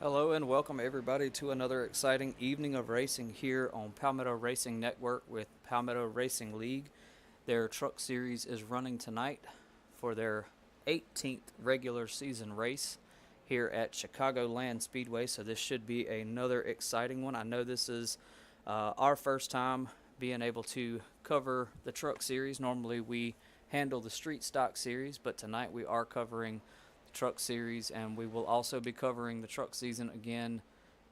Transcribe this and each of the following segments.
Hello and welcome everybody to another exciting evening of racing here on Palmetto Racing Network with Palmetto Racing League. Their truck series is running tonight for their 18th regular season race here at Chicagoland Speedway, so this should be another exciting one. I know this is our first time being able to cover the truck series. Normally we handle the street stock series, but tonight we are covering truck series, and we will also be covering the truck season again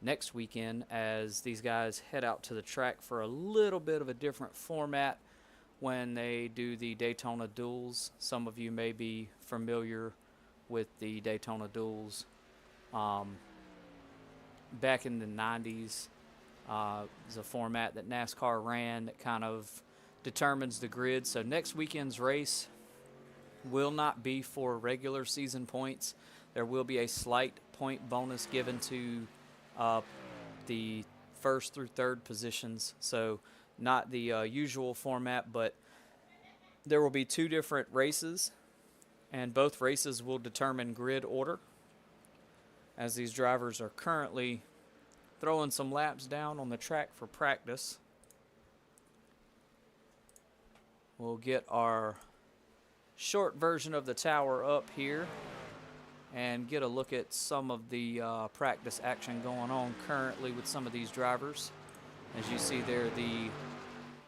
next weekend as these guys head out to the track for a little bit of a different format when they do the Daytona duels. Some of you may be familiar with the Daytona duels. Back in the 90s, it was a format that NASCAR ran that kind of determines the grid. So next weekend's race will not be for regular season points. There will be a slight point bonus given to the first through third positions. So not the usual format, but there will be two different races, and both races will determine grid order, as these drivers are currently throwing some laps down on the track for practice. We'll get our short version of the tower up here and get a look at some of the practice action going on currently with some of these drivers. As you see there,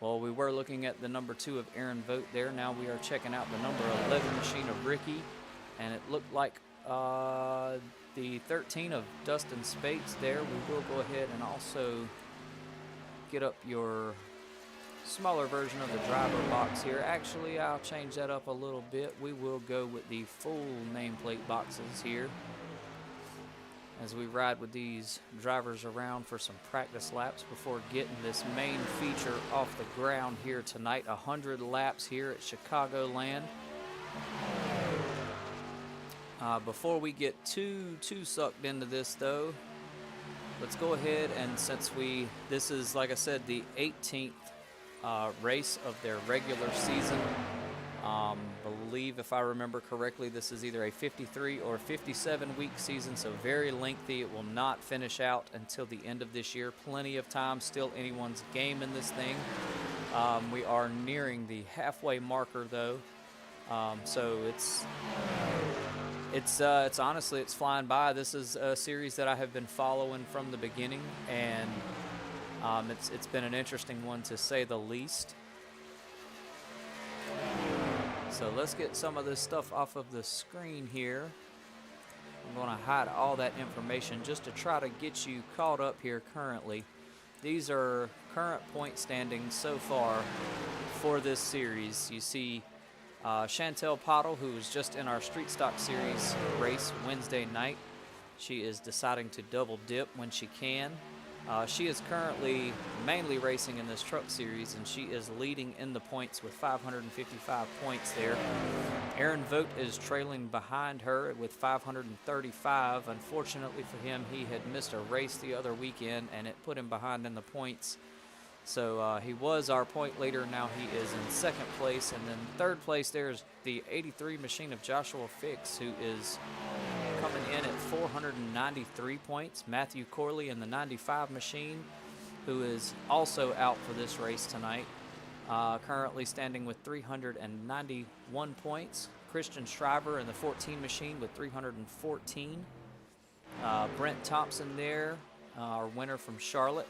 we were looking at the number 2 of Aaron Vogt there. Now we are checking out the number 11 machine of Ricky, and it looked like the 13 of Dustin Spates there. We will go ahead and also get up your smaller version of the driver box here. Actually, I'll change that up a little bit. We will go with the full nameplate boxes here as we ride with these drivers around for some practice laps before getting this main feature off the ground here tonight. 100 laps here at Chicagoland. Before we get too sucked into this though, let's go ahead and this is, like I said, the 18th race of their regular season. Believe, if I remember correctly, this is either a 53 or 57 week season, so very lengthy. It will not finish out until the end of this year. Plenty of time, still anyone's game in this thing. We are nearing the halfway marker though, so it's honestly, it's flying by. This is a series that I have been following from the beginning, and it's been an interesting one to say the least. So let's get some of this stuff off of the screen here. I'm going to hide all that information just to try to get you caught up here currently. These are current point standings so far for this series. You see Chantel Pottle, who was just in our Street Stock Series race Wednesday night. She is deciding to double dip when she can. She is currently mainly racing in this truck series, and she is leading in the points with 555 points there. Aaron Vogt is trailing behind her with 535. Unfortunately for him, he had missed a race the other weekend, and it put him behind in the points. So he was our point leader. Now he is in second place, and then third place there is the 83 machine of Joshua Fix, who is coming in at 493 points. Matthew Corley in the 95 machine, who is also out for this race tonight, currently standing with 391 points. Christian Shriver in the 14 machine with 314. Brent Thompson there, our winner from Charlotte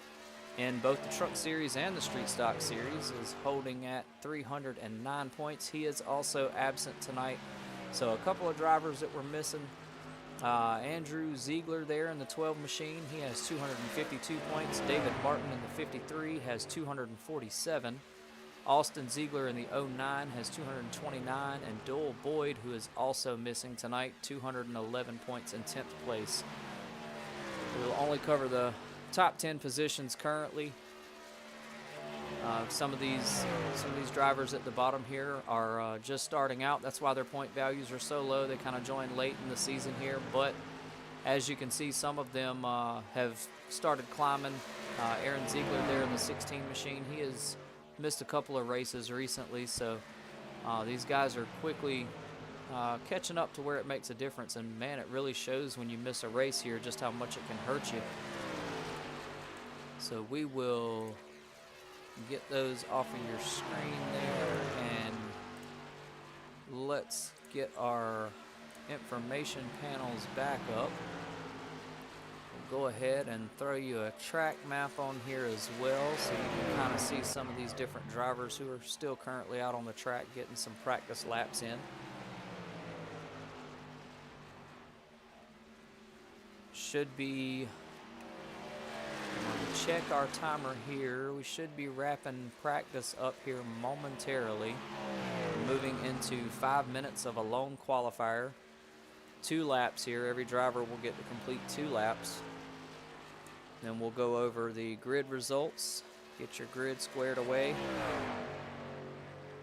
in both the Truck Series and the Street Stock Series, is holding at 309 points. He is also absent tonight. So a couple of drivers that we're missing. Andrew Ziegler there in the 12 machine, he has 252 points. David Martin in the 53 has 247. Austin Ziegler in the 09 has 229, and Doyle Boyd, who is also missing tonight, 211 points in 10th place. We will only cover the top 10 positions currently. Some of these drivers at the bottom here are just starting out. That's why their point values are so low. They kind of joined late in the season here, but as you can see, some of them have started climbing. Aaron Ziegler there in the 16 machine, he has missed a couple of races recently, so these guys are quickly catching up to where it makes a difference. And man, it really shows when you miss a race here just how much it can hurt you. So we will get those off of your screen there, and let's get our information panels back up. We'll go ahead and throw you a track map on here as well, so you can kind of see some of these different drivers who are still currently out on the track getting some practice laps in. Should be, check our timer here, we should be wrapping practice up here momentarily. Moving into 5 minutes of a lone qualifier. 2 laps here. Every driver will get to complete 2 laps. Then we'll go over the grid results, get your grid squared away,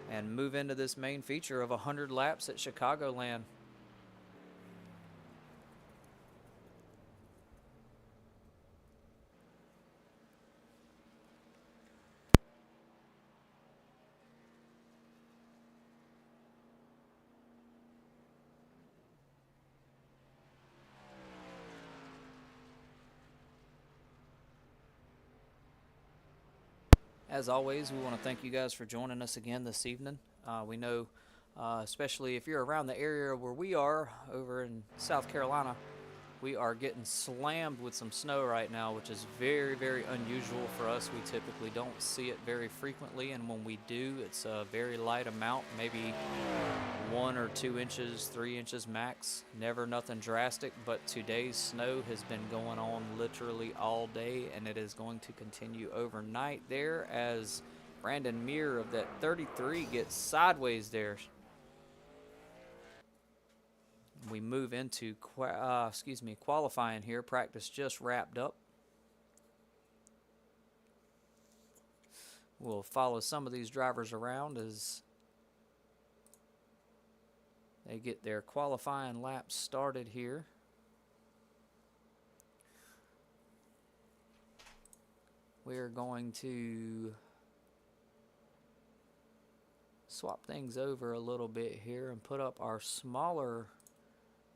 and move into this main feature of 100 laps at Chicagoland. As always, we want to thank you guys for joining us again this evening. We know, especially if you're around the area where we are over in South Carolina, we are getting slammed with some snow right now, which is very, very unusual for us. We typically don't see it very frequently, and when we do, it's a very light amount, maybe 1 or 2 inches, 3 inches max. Never nothing drastic, but today's snow has been going on literally all day, and it is going to continue overnight there as Brandon Muir of that 33 gets sideways there. We move into qualifying here. Practice just wrapped up. We'll follow some of these drivers around as they get their qualifying laps started here. We're going to swap things over a little bit here and put up our smaller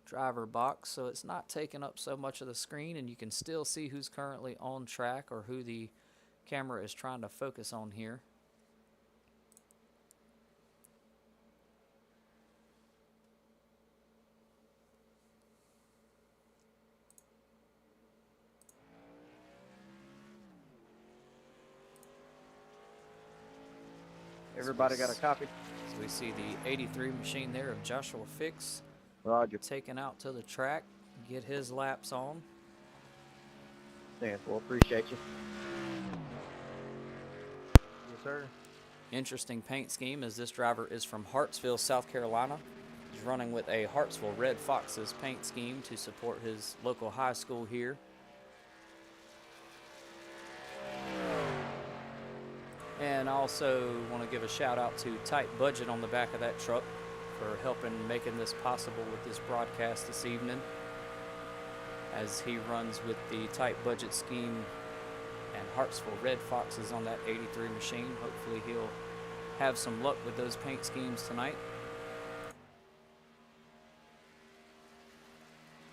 driver box so it's not taking up so much of the screen, and you can still see who's currently on track or who the camera is trying to focus on here. Everybody got a copy? So we see the 83 machine there of Joshua Fix. Roger. Taken out to the track, get his laps on. Stand for, appreciate you. Yes, sir. Interesting paint scheme as this driver is from Hartsville, South Carolina. He's running with a Hartsville Red Foxes paint scheme to support his local high school here. And also want to give a shout out to Tight Budget on the back of that truck for helping making this possible with this broadcast this evening, as he runs with the Tight Budget scheme and Hartsville Red Foxes on that 83 machine. Hopefully he'll have some luck with those paint schemes tonight.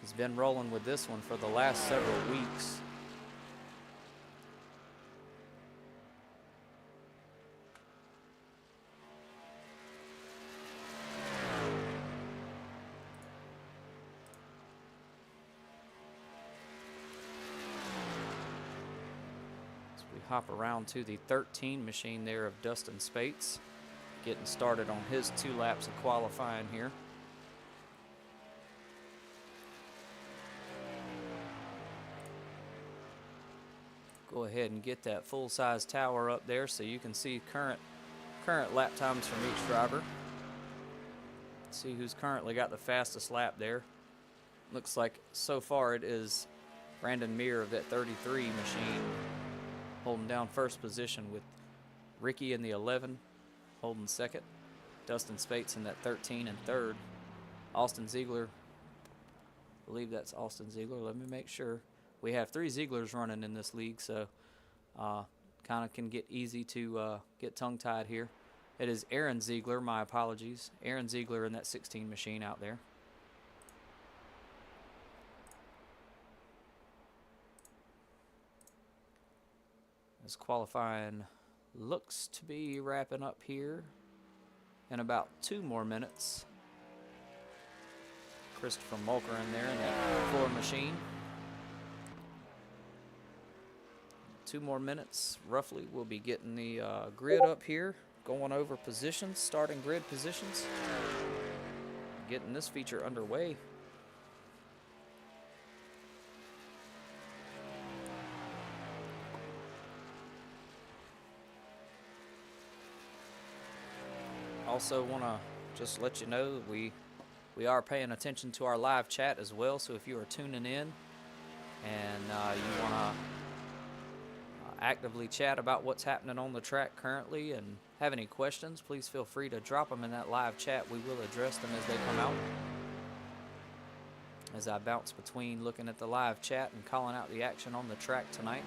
He's been rolling with this one for the last several weeks. Hop around to the 13 machine there of Dustin Spates, getting started on his 2 laps of qualifying here. Go ahead and get that full-size tower up there so you can see current lap times from each driver. See who's currently got the fastest lap there. Looks like so far it is Brandon Muir of that 33 machine holding down first position, with Ricky in the 11 holding second, Dustin Spates in that 13 and third. Austin Ziegler, I believe that's Austin Ziegler. Let me make sure. We have 3 Zieglers running in this league, so kind of can get easy to get tongue-tied here. It is Aaron Ziegler, my apologies. Aaron Ziegler in that 16 machine out there. As qualifying looks to be wrapping up here in about 2 more minutes. Christopher Mulker in there in that 4 machine. 2 more minutes, roughly, we'll be getting the grid up here, going over positions, starting grid positions, getting this feature underway. Also want to just let you know that we are paying attention to our live chat as well, so if you are tuning in and you want to actively chat about what's happening on the track currently and have any questions, please feel free to drop them in that live chat. We will address them as they come out. As I bounce between looking at the live chat and calling out the action on the track tonight,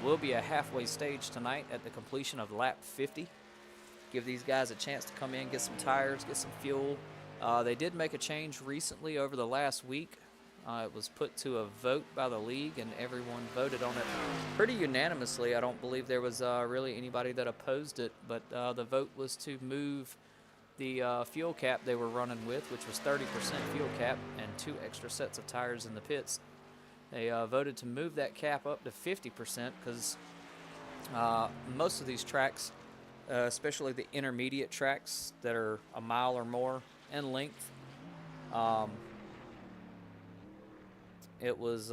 will be a halfway stage tonight at the completion of lap 50. Give these guys a chance to come in, get some tires, get some fuel. They did make a change recently over the last week. It was put to a vote by the league, and everyone voted on it pretty unanimously. I don't believe there was really anybody that opposed it, but the vote was to move the fuel cap they were running with, which was 30% fuel cap and 2 extra sets of tires in the pits. They voted to move that cap up to 50% because most of these tracks, especially the intermediate tracks that are a mile or more in length, it was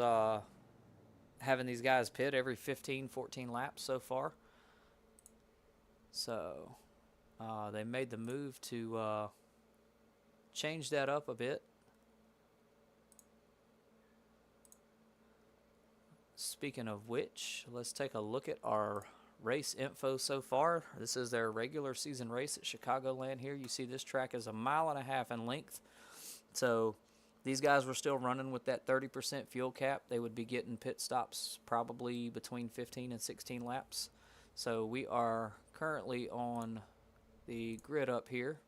having these guys pit every 15, 14 laps so far. So they made the move to change that up a bit. Speaking of which, let's take a look at our race info so far. This is their regular season race at Chicagoland here. You see this track is 1.5 miles in length. So these guys were still running with that 30% fuel cap. They would be getting pit stops probably between 15 and 16 laps. So we are currently on the grid up here.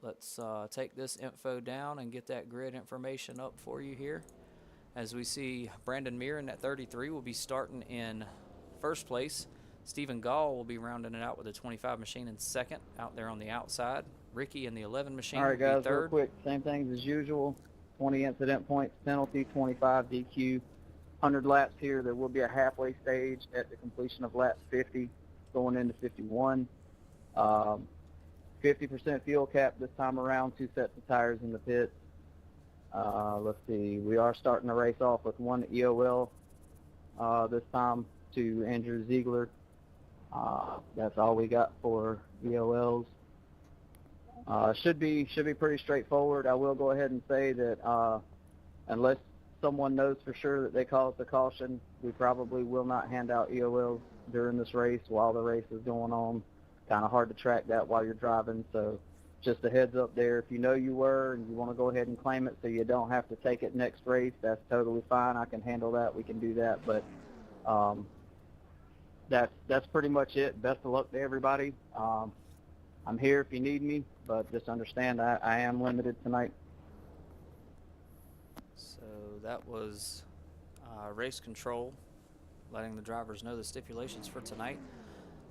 Let's take this info down and get that grid information up for you here. As we see, Brandon Meir in that 33 will be starting in first place. Stephen Gall will be rounding it out with a 25 machine in second out there on the outside. Ricky in the 11 machine All right, guys, will be third. real quick, same things as usual. 20 incident points penalty, 25 DQ, 100 laps here. There will be a halfway stage at the completion of lap 50 going into 51. 50% fuel cap this time around, 2 sets of tires in the pits. Let's see, we are starting the race off with 1 EOL this time to Andrew Ziegler. That's all we got for EOLs. Should be pretty straightforward. I will go ahead and say that unless someone knows for sure that they caused the caution, we probably will not hand out EOLs during this race while the race is going on. Kind of hard to track that while you're driving, so just a heads up there. If you know you were and you want to go ahead and claim it so you don't have to take it next race, that's totally fine. I can handle that. We can do that, but that's pretty much it. Best of luck to everybody. I'm here if you need me, but just understand I am limited tonight. So that was race control, letting the drivers know the stipulations for tonight.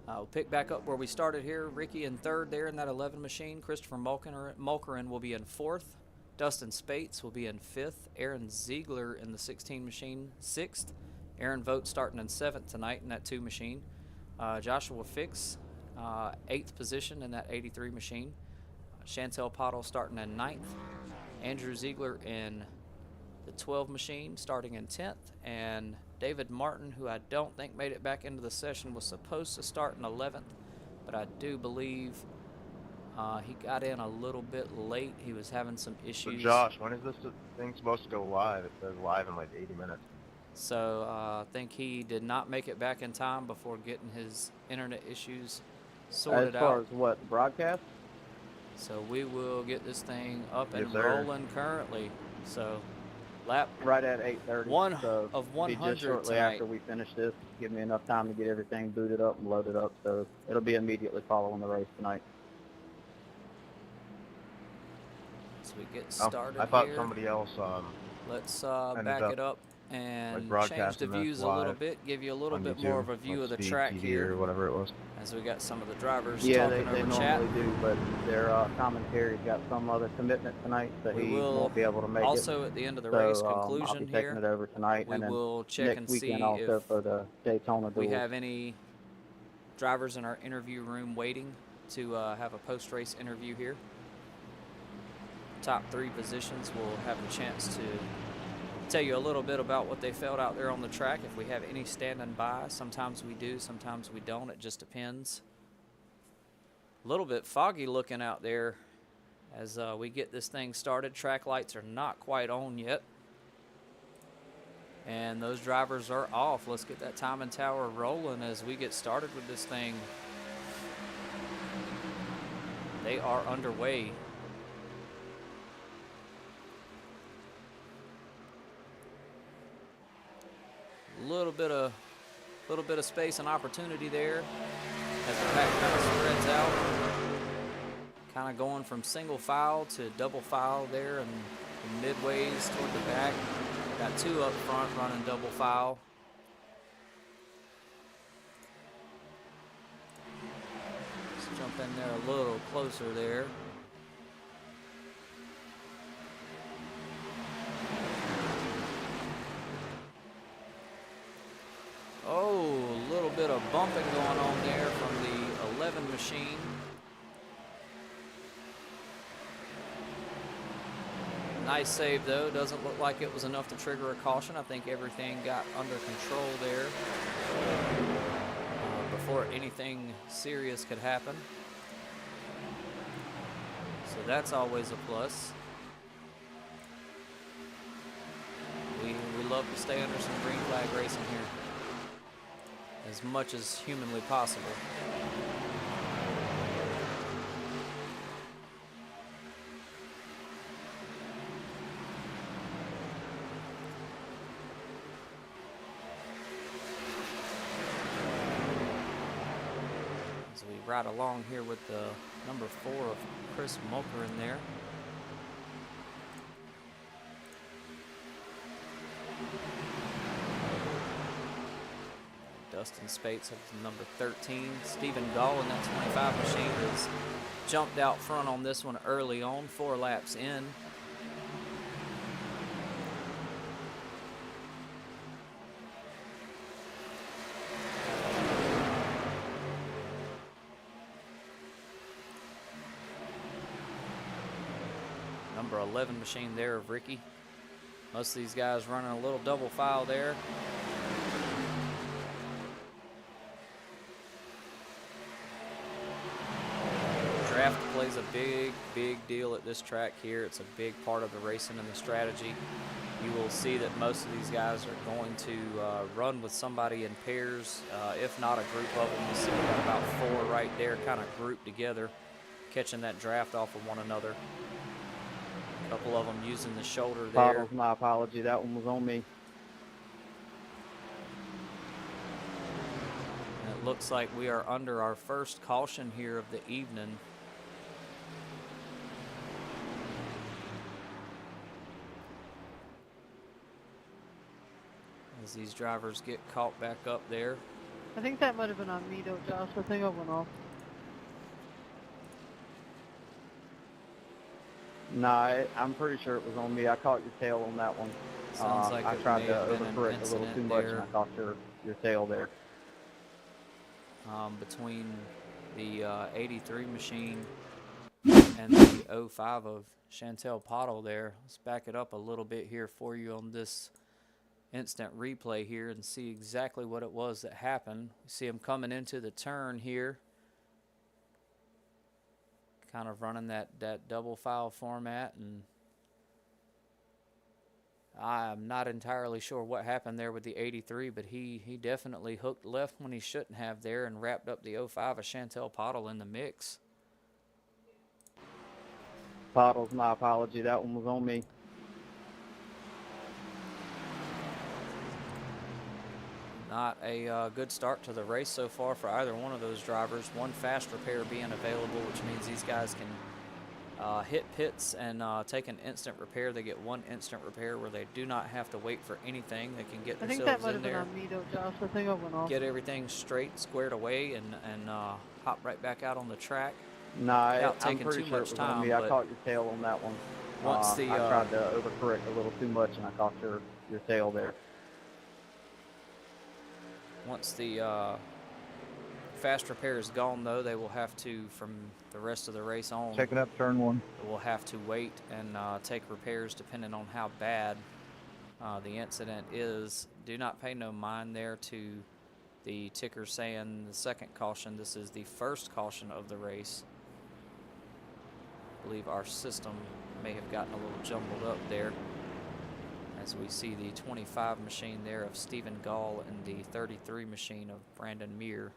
We'll pick back up where we started here. Ricky in third there in that 11 machine. Christopher Mulkerin will be in fourth. Dustin Spates will be in fifth. Aaron Ziegler in the 16 machine, sixth. Aaron Vogt starting in seventh tonight in that 2 machine. Joshua Fix, 8th position in that 83 machine. Chantel Pottle starting in 9th. Andrew Ziegler in the 12 machine starting in 10th. And David Martin, who I don't think made it back into the session, was supposed to start in 11th, but I do believe he got in a little bit late. He was having some issues. So Josh, when is this thing supposed to go live? It says live in like 80 minutes. So I think he did not make it back in time before getting his internet issues sorted out. As far as what, broadcast? So we will get this thing up and Yes, sir. rolling currently. So Lap right at 8:30. one So of it'll be just 100 shortly tonight. after we finish this. Give me enough time to get everything booted up and loaded up. So it'll be immediately following the race tonight. As we get Oh, started I thought here, somebody else let's ended back up it up like and change the broadcasting this views a little live bit, give you a little on bit more YouTube, of a view like of the Speed track TV here, or whatever it was. as we got some of the drivers Yeah, talking they over normally chat. do, but their commentary's got some other commitment tonight, so We he will won't be able to make it. also at the end of the race So I'll be conclusion taking here, it over tonight, we and then will check and next weekend see if also for the Daytona we duels. have any drivers in our interview room waiting to have a post-race interview here. Top 3 positions will have a chance to tell you a little bit about what they felt out there on the track. If we have any standing by, sometimes we do, sometimes we don't. It just depends. A little bit foggy looking out there as we get this thing started. Track lights are not quite on yet, and those drivers are off. Let's get that timing tower rolling as we get started with this thing. They are underway. Little bit of space and opportunity there as the pack kind of spreads out, kind of going from single file to double file there, and midways toward the back. Got 2 up front running double file. Let's jump in there a little closer there. Oh, a little bit of bumping going on there from the 11 machine. Nice save though. Doesn't look like it was enough to trigger a caution. I think everything got under control there before anything serious could happen. So that's always a plus. We love to stay under some green flag racing here as much as humanly possible. As we ride along here with the number 4 of Chris Mulker in there. Dustin Spates of number 13. Stephen Gall in that 25 machine has jumped out front on this one early on, 4 laps in. Number 11 machine there of Ricky. Most of these guys running a little double file there. Draft plays a big deal at this track here. It's a big part of the racing and the strategy. You will see that most of these guys are going to run with somebody in pairs, if not a group of them. You see we got about 4 right there kind of grouped together, catching that draft off of one another. A couple of them using the shoulder there. Bottles, my apology. That one was on me. And it looks like we are under our first caution here of the evening. As these drivers get caught back up there. I think that might have been on me though, Josh. I think I went off. Nah, I'm pretty sure it was on me. I caught your tail on that one. Sounds like I it tried may to have been an overcorrect a little incident too much, there. and I caught your tail there. Between the 83 machine and the 05 of Chantel Pottle there. Let's back it up a little bit here for you on this instant replay here and see exactly what it was that happened. We see him coming into the turn here, kind of running that double file format, and I'm not entirely sure what happened there with the 83, but he definitely hooked left when he shouldn't have there and wrapped up the 05 of Chantel Pottle in the mix. Bottles, my apology. That one was on me. Not a good start to the race so far for either one of those drivers. One fast repair being available, which means these guys can hit pits and take an instant repair. They get one instant repair where they do not have to wait for anything. They can get I think themselves that might in have been there, on me though, Josh. I think I went off. get everything straight, squared away, and hop right back out on the track. Nah, Without I'm taking pretty too sure it much was on time, me. I but caught your tail on that one. once the I tried to overcorrect a little too much, and I caught your tail there. once the fast repair is gone, though, they will have to, from the rest of the race on, Checking up turn 1. will have to wait and take repairs depending on how bad the incident is. Do not pay no mind there to the ticker saying the second caution. This is the first caution of the race. I believe our system may have gotten a little jumbled up there, as we see the 25 machine there of Stephen Gall and the 33 machine of Brandon Meir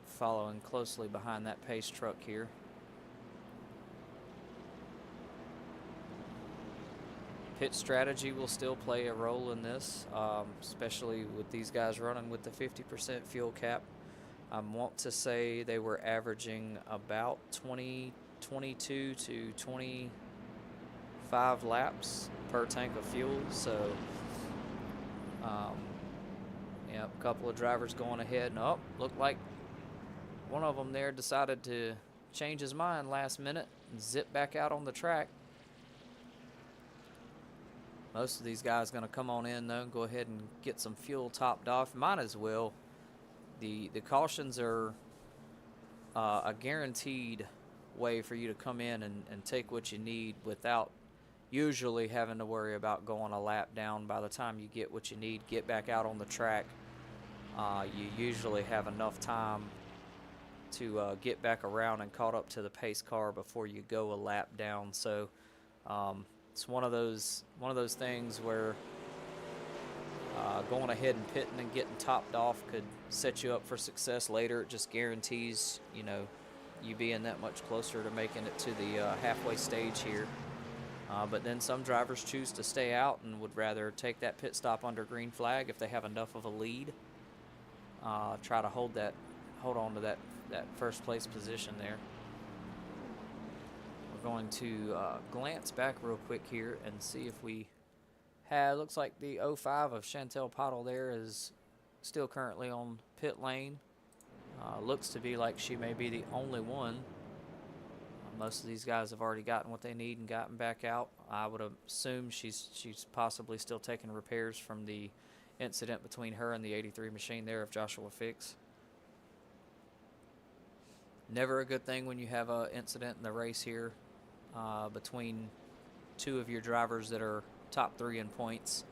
following closely behind that pace truck here. Pit strategy will still play a role in this, especially with these guys running with the 50% fuel cap. I want to say they were averaging about 22 to 25 laps per tank of fuel. So, yeah, a couple of drivers going ahead. And looked like one of them there decided to change his mind last minute and zip back out on the track. Most of these guys going to come on in, though, and go ahead and get some fuel topped off. Might as well. The cautions are a guaranteed way for you to come in and take what you need without usually having to worry about going a lap down. By the time you get what you need, get back out on the track, you usually have enough time to get back around and caught up to the pace car before you go a lap down. So it's one of those things where going ahead and pitting and getting topped off could set you up for success later. It just guarantees, you being that much closer to making it to the halfway stage here. But then some drivers choose to stay out and would rather take that pit stop under green flag if they have enough of a lead. Try to hold on to that first place position there. We're going to glance back real quick here and see if we looks like the 05 of Chantel Pottle there is still currently on pit lane. Looks to be like she may be the only one. Most of these guys have already gotten what they need and gotten back out. I would assume she's possibly still taking repairs from the incident between her and the 83 machine there of Joshua Fix. Never a good thing when you have an incident in the race here between two of your drivers that are top 3 in points.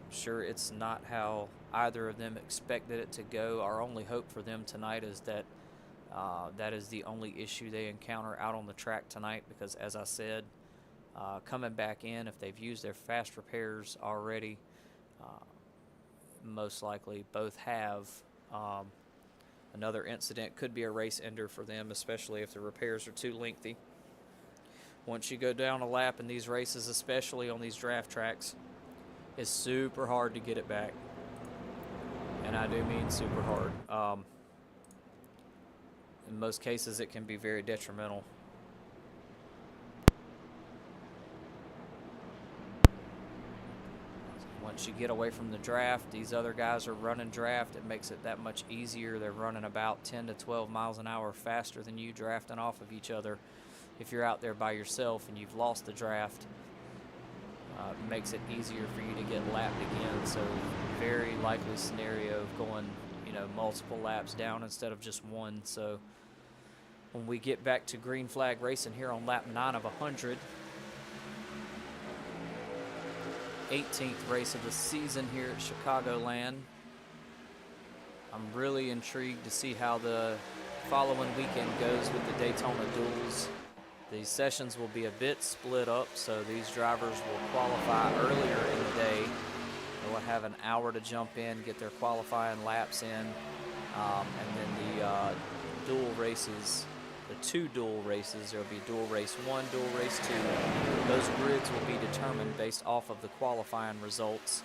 I'm sure it's not how either of them expected it to go. Our only hope for them tonight is that that is the only issue they encounter out on the track tonight, because as I said, coming back in, if they've used their fast repairs already, most likely both have. Another incident could be a race ender for them, especially if the repairs are too lengthy. Once you go down a lap in these races, especially on these draft tracks, it's super hard to get it back. And I do mean super hard. In most cases, it can be very detrimental. Once you get away from the draft, these other guys are running draft. It makes it that much easier. They're running about 10 to 12 miles an hour faster than you, drafting off of each other. If you're out there by yourself and you've lost the draft, it makes it easier for you to get lapped again. So very likely scenario of going, multiple laps down instead of just one. So when we get back to green flag racing here on lap 9 of 100, 18th race of the season here at Chicagoland, I'm really intrigued to see how the following weekend goes with the Daytona duels. These sessions will be a bit split up, so these drivers will qualify earlier in the day. They will have an hour to jump in, get their qualifying laps in, and then the dual races the 2 dual races. There will be dual race 1, dual race 2. Those grids will be determined based off of the qualifying results.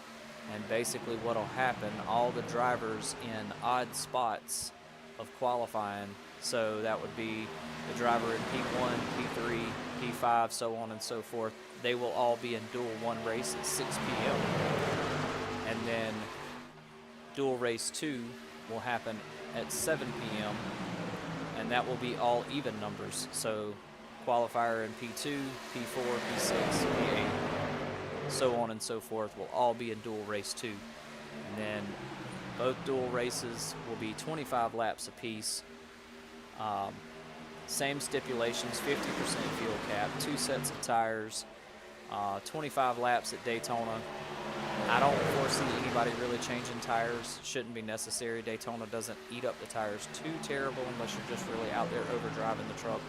And basically what will happen, all the drivers in odd spots of qualifying, so that would be the driver in P1, P3, P5, so on and so forth, they will all be in dual 1 race at 6 p.m. And then dual race 2 will happen at 7 p.m. and that will be all even numbers. So qualifier in P2, P4, P6, P8, so on and so forth will all be in dual race 2. And then both dual races will be 25 laps apiece. Same stipulations, 50% fuel cap, 2 sets of tires, 25 laps at Daytona. I don't foresee anybody really changing tires. Shouldn't be necessary. Daytona doesn't eat up the tires too terrible unless you're just really out there overdriving the truck.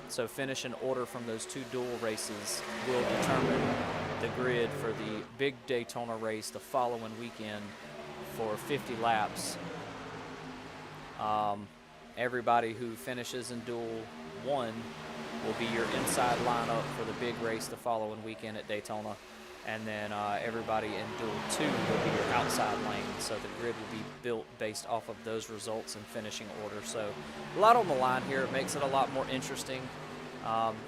So finish in order from those 2 dual races will determine the grid for the big Daytona race the following weekend for 50 laps. Everybody who finishes in dual 1 will be your inside lineup for the big race the following weekend at Daytona. And then everybody in dual 2 will be your outside lane. So the grid will be built based off of those results in finishing order. So a lot on the line here. It makes it a lot more interesting.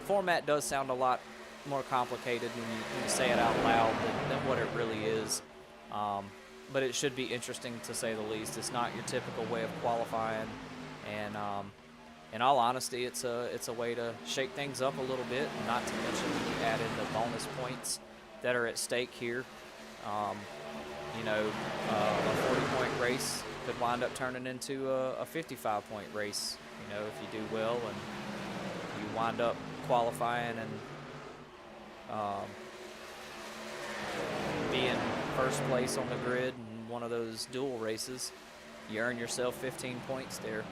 Format does sound a lot more complicated when you say it out loud than what it really is. But it should be interesting to say the least. It's not your typical way of qualifying. And in all honesty, it's a way to shake things up a little bit. Not to mention when you add in the bonus points that are at stake here. You know, a 40-point race could wind up turning into a 55-point race, you know, if you do well and you wind up qualifying and being first place on the grid in one of those dual races. You earn yourself 15 points there.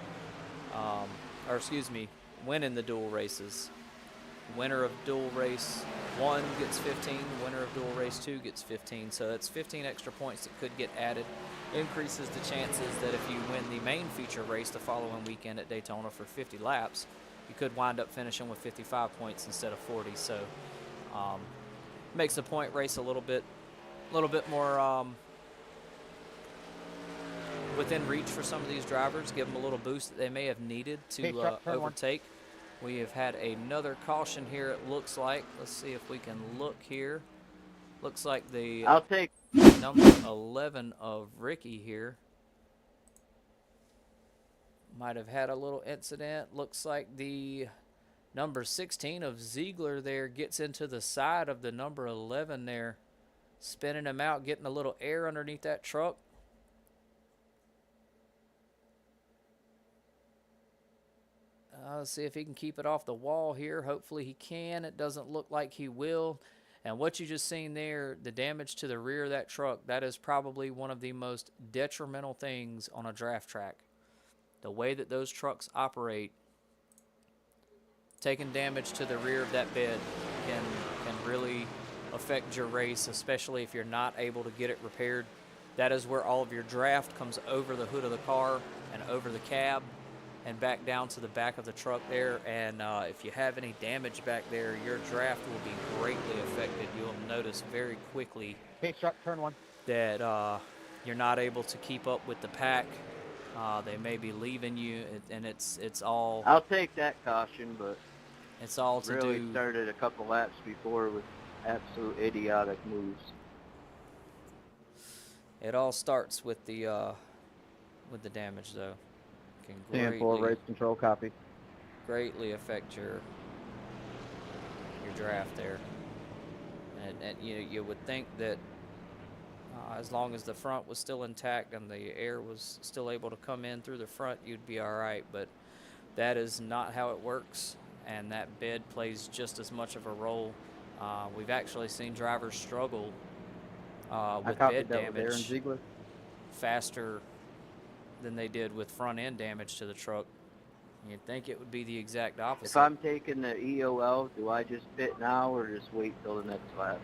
Or excuse me, winning the dual races. Winner of dual race 1 gets 15, winner of dual race 2 gets 15. So that's 15 extra points that could get added. Increases the chances that if you win the main feature race the following weekend at Daytona for 50 laps, you could wind up finishing with 55 points instead of 40. So makes the point race a little bit more within reach for some of these drivers, give them a little boost that they may have needed to overtake. We have had another caution here, it looks like. Let's see if we can look here. Looks like the I'll take number 11 of Ricky here might have had a little incident. Looks like the number 16 of Ziegler there gets into the side of the number 11 there, spinning him out, getting a little air underneath that truck. Let's see if he can keep it off the wall here. Hopefully he can. It doesn't look like he will. And what you just seen there, the damage to the rear of that truck, that is probably one of the most detrimental things on a draft track. The way that those trucks operate, taking damage to the rear of that bed can really affect your race, especially if you're not able to get it repaired. That is where all of your draft comes over the hood of the car and over the cab and back down to the back of the truck there. And if you have any damage back there, your draft will be greatly affected. You'll notice very quickly turn 1. that you're not able to keep up with the pack. They may be leaving you, and it's all. I'll take that caution, but it's all to really do. Started a couple laps before with absolute idiotic moves. It all starts with the damage, though. Can 10-4 race control copy. greatly affect your draft there. And you would think that as long as the front was still intact and the air was still able to come in through the front, you'd be all right. But that is not how it works, and that bed plays just as much of a role. We've actually seen drivers struggle with bed damage faster than they did with front end damage to the truck. You'd think it would be the exact opposite. If I'm taking the EOL, do I just pit now or just wait till the next lap?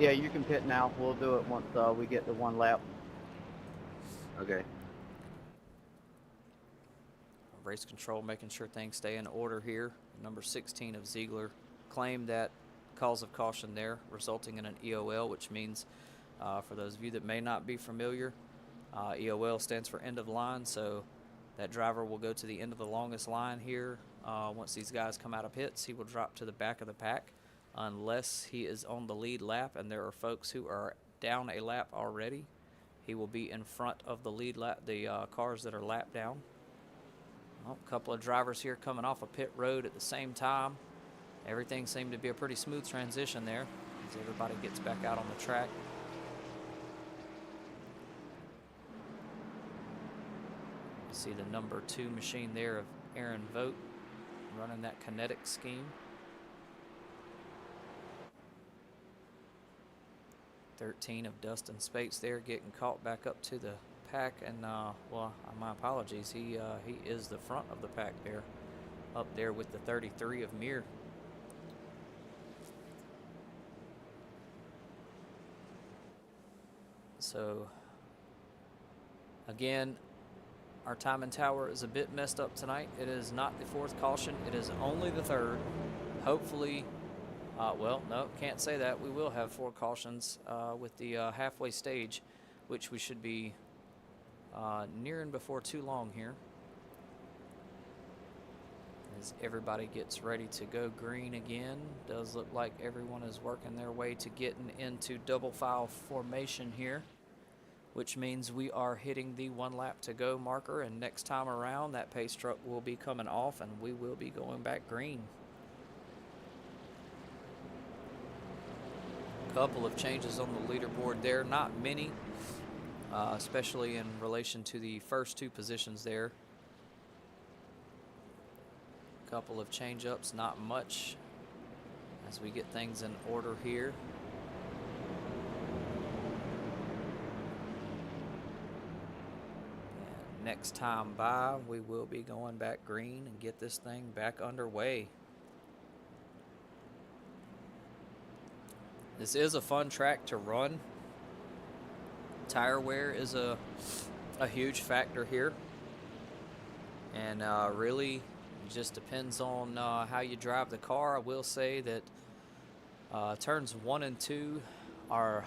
Yeah, you can pit now. We'll do it once we get to 1 lap. Okay. Race control making sure things stay in order here. Number 16 of Ziegler claimed that cause of caution there, resulting in an EOL, which means, for those of you that may not be familiar, EOL stands for end of line, so that driver will go to the end of the longest line here. Once these guys come out of pits, he will drop to the back of the pack unless he is on the lead lap and there are folks who are down a lap already. He will be in front of the lead lap, the cars that are lap down. Well, a couple of drivers here coming off a pit road at the same time. Everything seemed to be a pretty smooth transition there as everybody gets back out on the track. You see the number 2 machine there of Aaron Vogt running that kinetic scheme. 13 of Dustin Spates there getting caught back up to the pack, and well, my apologies, he is the front of the pack there, up there with the 33 of Mir. So again, our timing tower is a bit messed up tonight. It is not the 4th caution, it is only the 3rd. Hopefully, well, no, can't say that. We will have 4 cautions with the halfway stage, which we should be nearing before too long here. As everybody gets ready to go green again, does look like everyone is working their way to getting into double file formation here, which means we are hitting the 1 lap to go marker, and next time around that pace truck will be coming off and we will be going back green. Couple of changes on the leaderboard there, not many, especially in relation to the first 2 positions there. Couple of change-ups, not much, as we get things in order here. And next time by, we will be going back green and get this thing back underway. This is a fun track to run. Tire wear is a huge factor here, and really it just depends on how you drive the car. I will say that turns 1 and 2 are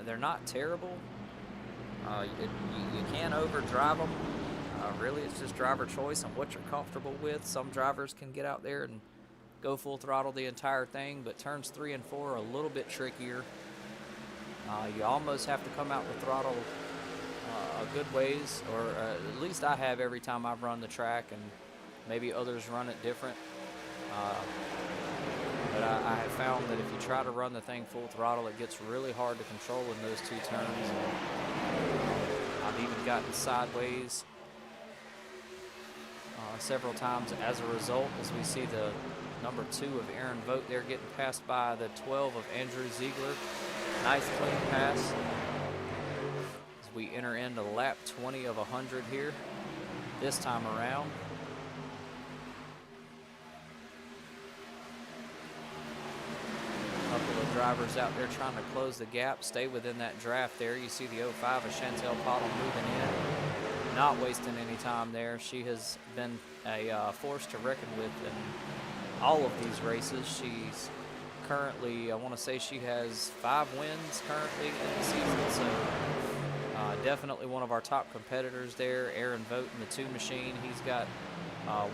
they're not terrible. You can overdrive them. Really, it's just driver choice and what you're comfortable with. Some drivers can get out there and go full throttle the entire thing, but turns 3 and 4 are a little bit trickier. You almost have to come out with throttle a good ways, or at least I have every time I've run the track, and maybe others run it different. But I have found that if you try to run the thing full throttle, it gets really hard to control in those 2 turns. I've even gotten sideways several times as a result, as we see the number 2 of Aaron Vogt there getting passed by the 12 of Andrew Ziegler. Nice clean pass as we enter into lap 20 of 100 here this time around. Couple of drivers out there trying to close the gap, stay within that draft there. You see the 05 of Chantel Pottle moving in, not wasting any time there. She has been a force to reckon with in all of these races. She's currently, I want to say she has 5 wins currently in the season, so definitely one of our top competitors there. Aaron Vogt in the 2 machine, he's got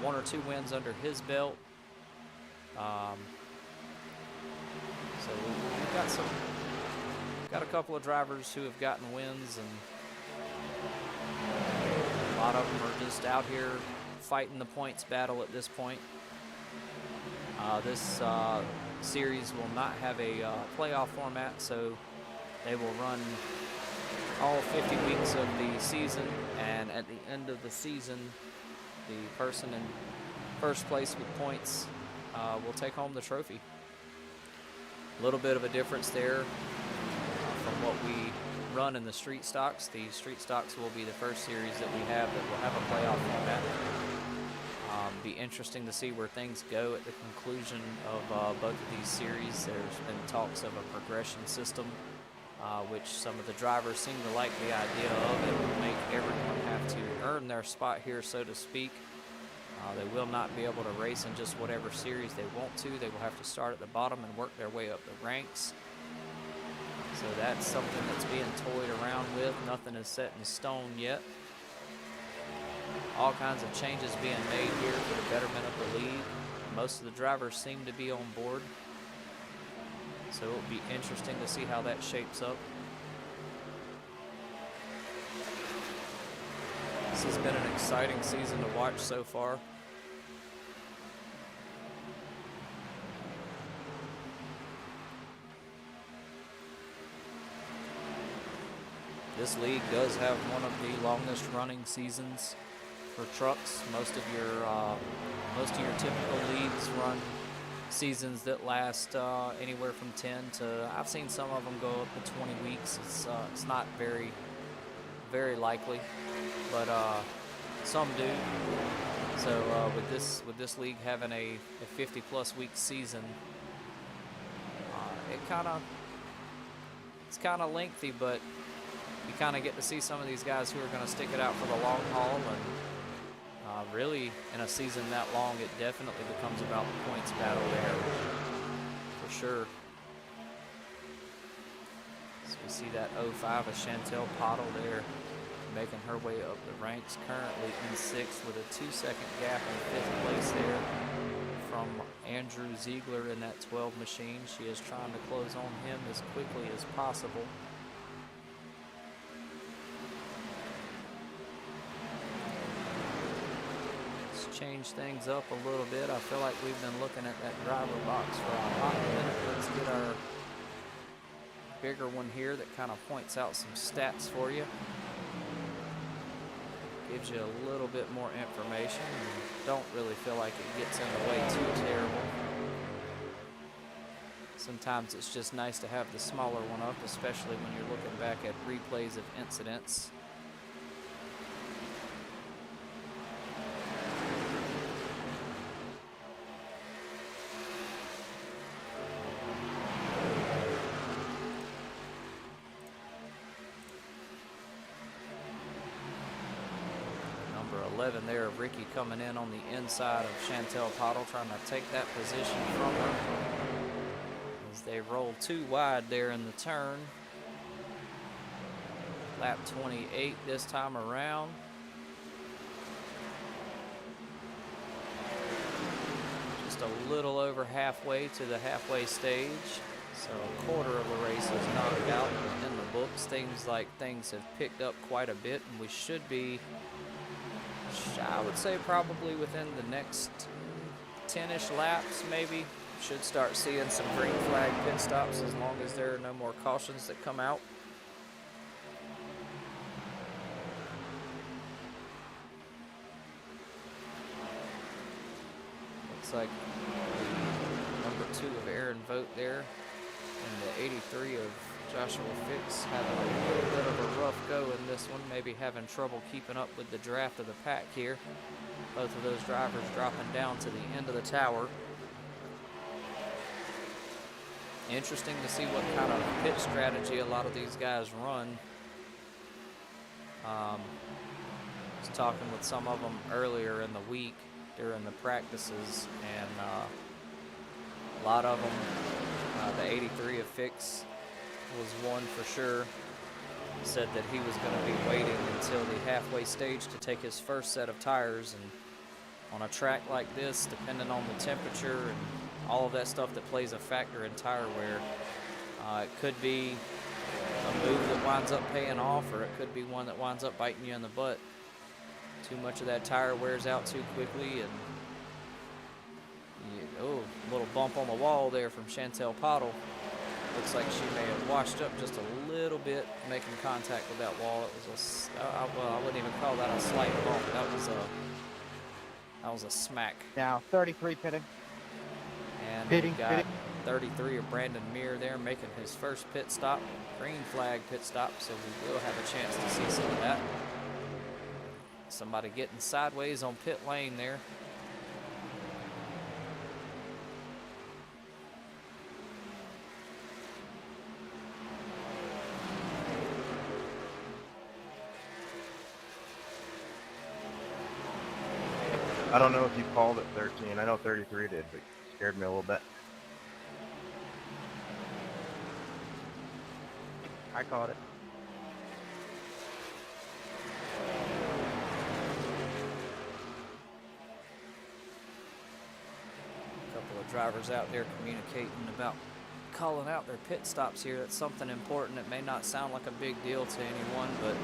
1 or 2 wins under his belt. So we've got a couple of drivers who have gotten wins, and a lot of them are just out here fighting the points battle at this point. This series will not have a playoff format, so they will run all 50 weeks of the season, and at the end of the season, the person in first place with points will take home the trophy. A little bit of a difference there from what we run in the street stocks. The street stocks will be the first series that we have that will have a playoff format. Be interesting to see where things go at the conclusion of both of these series. There's been talks of a progression system which some of the drivers seem to like the idea of. It will make everyone have to earn their spot here, so to speak. They will not be able to race in just whatever series they want to. They will have to start at the bottom and work their way up the ranks. So that's something that's being toyed around with. Nothing is set in stone yet. All kinds of changes being made here for the betterment of the league. Most of the drivers seem to be on board. So it'll be interesting to see how that shapes up. This has been an exciting season to watch so far. This league does have one of the longest running seasons for trucks. Most of your typical leagues run seasons that last anywhere from 10 to, I've seen some of them go up to 20 weeks. It's not very likely, but some do. So with this league having a 50+ week season, it's kind of lengthy, but you kind of get to see some of these guys who are going to stick it out for the long haul. And really, in a season that long, it definitely becomes about the points battle there, for sure. So we see that 05 of Chantel Pottle there, making her way up the ranks, currently in 6th with a 2-second gap in 5th place there from Andrew Ziegler in that 12 machine. She is trying to close on him as quickly as possible. Let's change things up a little bit. I feel like we've been looking at that driver box for a hot minute. Let's get our bigger one here that kind of points out some stats for you. Gives you a little bit more information. Don't really feel like it gets in the way too terrible. Sometimes it's just nice to have the smaller one up, especially when you're looking back at replays of incidents. Number 11 there of Ricky coming in on the inside of Chantel Pottle, trying to take that position from her as they roll too wide there in the turn. Lap 28 this time around. Just a little over halfway to the halfway stage. So a quarter of the race is knocked out in the books. Things have picked up quite a bit, and we should be, I would say, probably within the next 10-ish laps maybe. Should start seeing some green flag pit stops as long as there are no more cautions that come out. Looks like number 2 of Aaron Vogt there and the 83 of Joshua Fix having a little bit of a rough go in this one, maybe having trouble keeping up with the draft of the pack here. Both of those drivers dropping down to the end of the tower. Interesting to see what kind of pit strategy a lot of these guys run. I was talking with some of them earlier in the week during the practices, and a lot of them, the 83 of Fix was one for sure, said that he was going to be waiting until the halfway stage to take his first set of tires. And on a track like this, depending on the temperature and all of that stuff that plays a factor in tire wear, it could be a move that winds up paying off, or it could be one that winds up biting you in the butt. Too much of that tire wears out too quickly, and a little bump on the wall there from Chantel Pottle. Looks like she may have washed up just a little bit, making contact with that wall. It was well, I wouldn't even call that a slight bump. That was a smack. Now 33 pitting. And we've got 33 of Brandon Meir there making his first pit stop, green flag pit stop, so we will have a chance to see some of that. Somebody getting sideways on pit lane there. I don't know if you called it 13. I know 33 did, but it scared me a little bit. I caught it. A couple of drivers out there communicating about calling out their pit stops here. That's something important. It may not sound like a big deal to anyone, but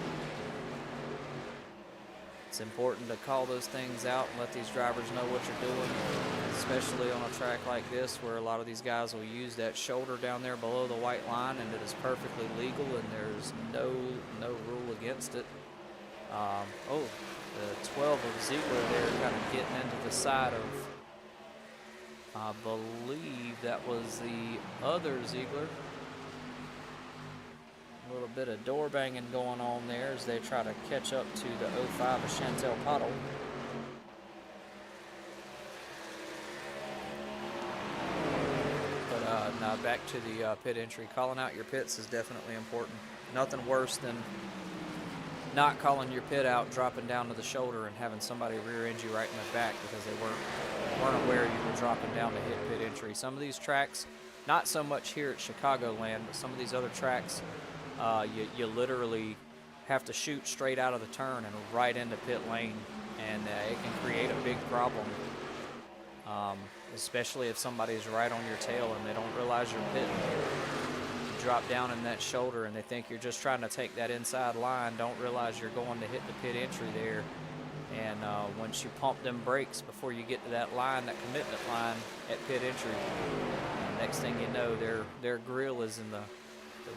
it's important to call those things out and let these drivers know what you're doing, especially on a track like this where a lot of these guys will use that shoulder down there below the white line, and it is perfectly legal and there's no rule against it. The 12 of Ziegler there kind of getting into the side of, I believe that was the other Ziegler. A little bit of door banging going on there as they try to catch up to the 05 of Chantel Pottle. But now back to the pit entry. Calling out your pits is definitely important. Nothing worse than not calling your pit out, dropping down to the shoulder, and having somebody rear end you right in the back because they weren't aware you were dropping down to hit pit entry. Some of these tracks, not so much here at Chicagoland, but some of these other tracks, you literally have to shoot straight out of the turn and right into pit lane, and it can create a big problem, especially if somebody's right on your tail and they don't realize you're pitting. You drop down in that shoulder and they think you're just trying to take that inside line, don't realize you're going to hit the pit entry there. And once you pump them brakes before you get to that line, that commitment line at pit entry, next thing you know, their grill is in the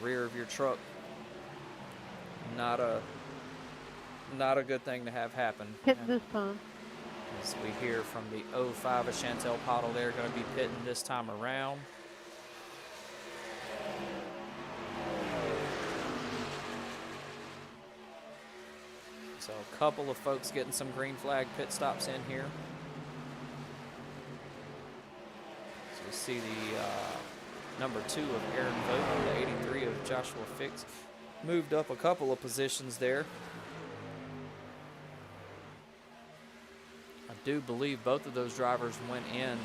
rear of your truck. Not a good thing to have happen. Hit this time. As we hear from the 05 of Chantel Pottle, they're going to be pitting this time around. So a couple of folks getting some green flag pit stops in here. So we see the number 2 of Aaron Vogt, the 83 of Joshua Fix, moved up a couple of positions there. I do believe both of those drivers went in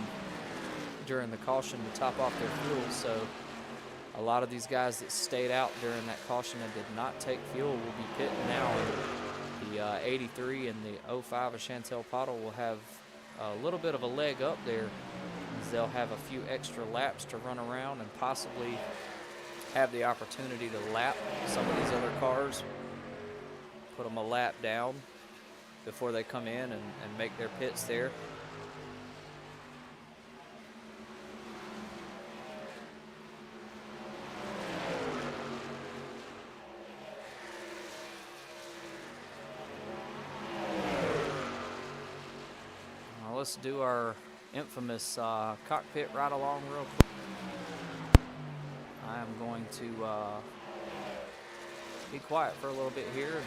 during the caution to top off their fuel, so a lot of these guys that stayed out during that caution and did not take fuel will be pitting now. And the 83 and the 05 of Chantel Pottle will have a little bit of a leg up there, as they'll have a few extra laps to run around and possibly have the opportunity to lap some of these other cars, put them a lap down before they come in and make their pits there. Now let's do our infamous cockpit ride along real quick. I am going to be quiet for a little bit here and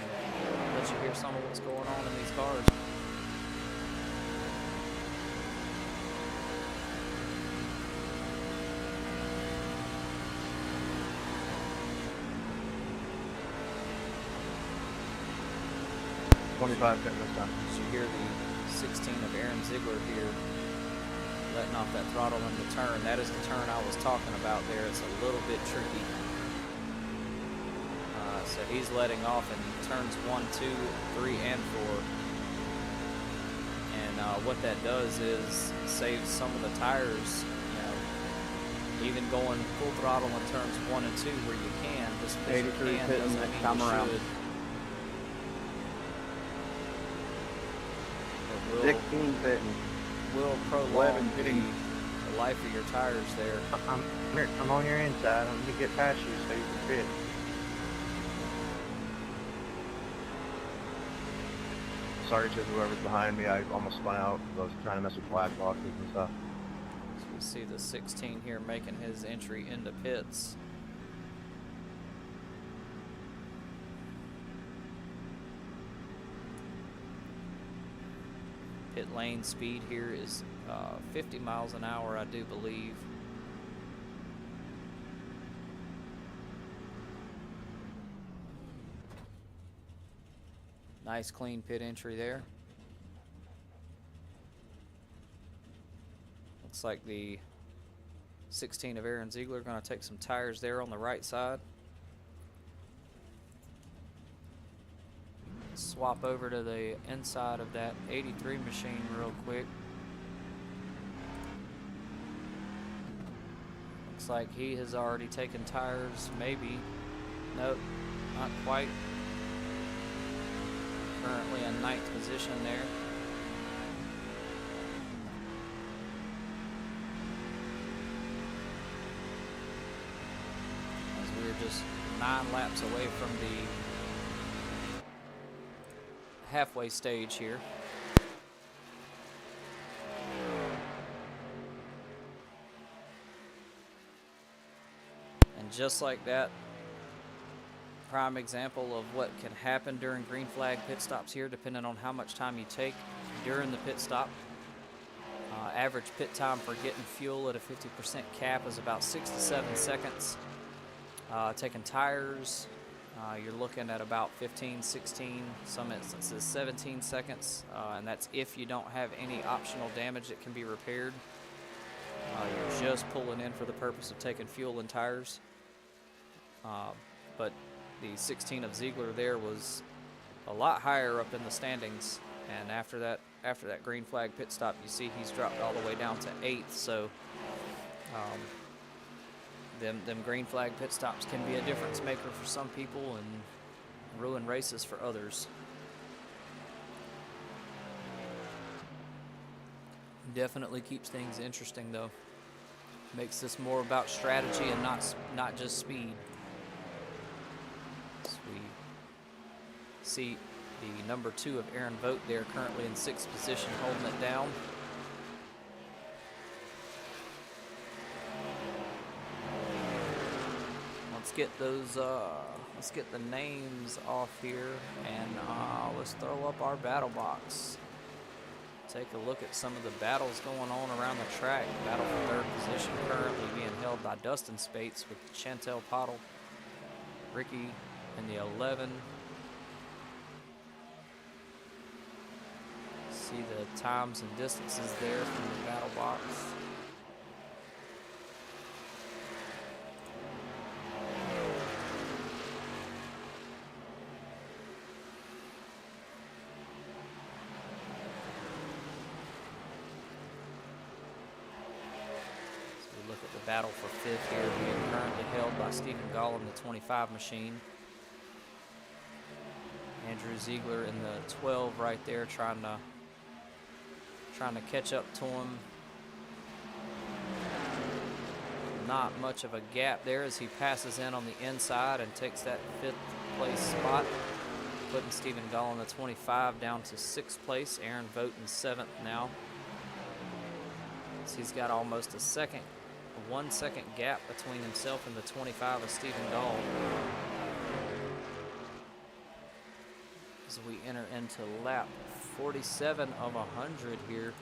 let you hear some of what's going on in these cars. $25 this time. As you hear the 16 of Aaron Ziegler here letting off that throttle in the turn. That is the turn I was talking about there. It's a little bit tricky. So he's letting off in turns 1, 2, 3, and 4. And what that does is saves some of the tires, even going full throttle in turns 1 and 2 where you can. Just because you can doesn't mean time you around. should. It will, 16 pitting. will prolong 11 pitting. the life of your tires there. I'm on your inside. I'm going to get past you so you can fit. Sorry to whoever's behind me. I almost spun out because I was trying to mess with black boxes and stuff. So we see the 16 here making his entry into pits. Pit lane speed here is 50 miles an hour, I do believe. Nice clean pit entry there. Looks like the 16 of Aaron Ziegler going to take some tires there on the right side. Swap over to the inside of that 83 machine real quick. Looks like he has already taken tires, maybe. Nope, not quite. Currently in 9th position there. As we're just 9 laps away from the halfway stage here. And just like that, prime example of what can happen during green flag pit stops here, depending on how much time you take during the pit stop. Average pit time for getting fuel at a 50% cap is about 6 to 7 seconds. Taking tires, you're looking at about 15, 16, some instances 17 seconds, and that's if you don't have any optional damage that can be repaired. You're just pulling in for the purpose of taking fuel and tires. But the 16 of Ziegler there was a lot higher up in the standings, and after that green flag pit stop, you see he's dropped all the way down to 8th. So them green flag pit stops can be a difference maker for some people and ruin races for others. Definitely keeps things interesting though. Makes this more about strategy and not just speed. So we see the number 2 of Aaron Vogt there, currently in 6th position, holding it down. Let's get the names off here, and let's throw up our battle box. Take a look at some of the battles going on around the track. Battle for 3rd position currently being held by Dustin Spates with Chantel Pottle, Ricky in the 11. See the times and distances there from the battle box. Battle for 5th here being currently held by Stephen Gall in the 25 machine. Andrew Ziegler in the 12 right there, trying to catch up to him. Not much of a gap there as he passes in on the inside and takes that 5th place spot, putting Stephen Gall in the 25 down to 6th place. Aaron Vogt in 7th now. So he's got almost a 1 second gap between himself and the 25 of Stephen Gall. As we enter into lap 47 of 100 here.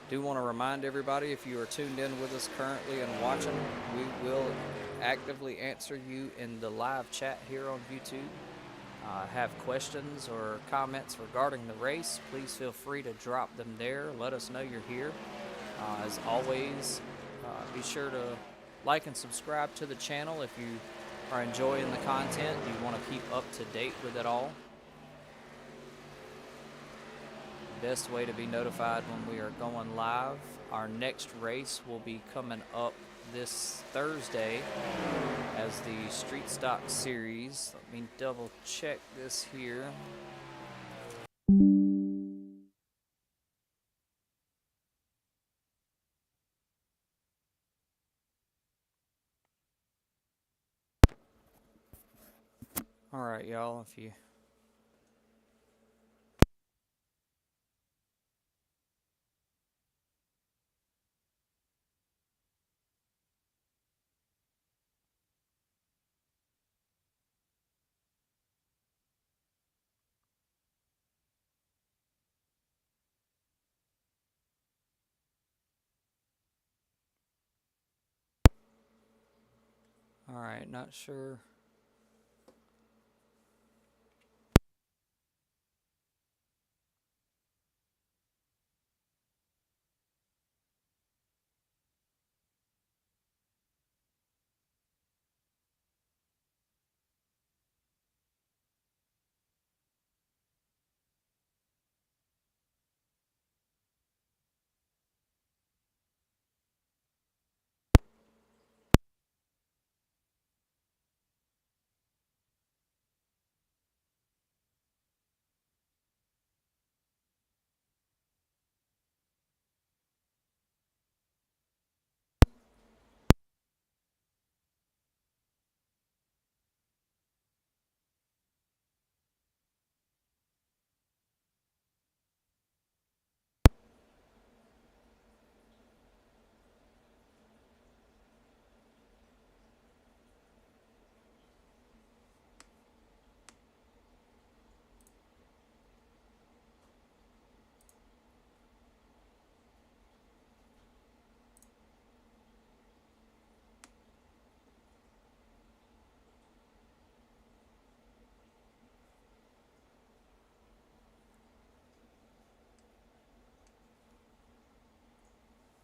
Do want to remind everybody, if you are tuned in with us currently and watching, we will actively answer you in the live chat here on YouTube. Have questions or comments regarding the race, please feel free to drop them there. Let us know you're here. As always, be sure to like and subscribe to the channel if you are enjoying the content, you want to keep up to date with it all. Best way to be notified when we are going live. Our next race will be coming up this Thursday as the Street Stock Series. Let me double check this here. All right, y'all, if you Alright, not sure.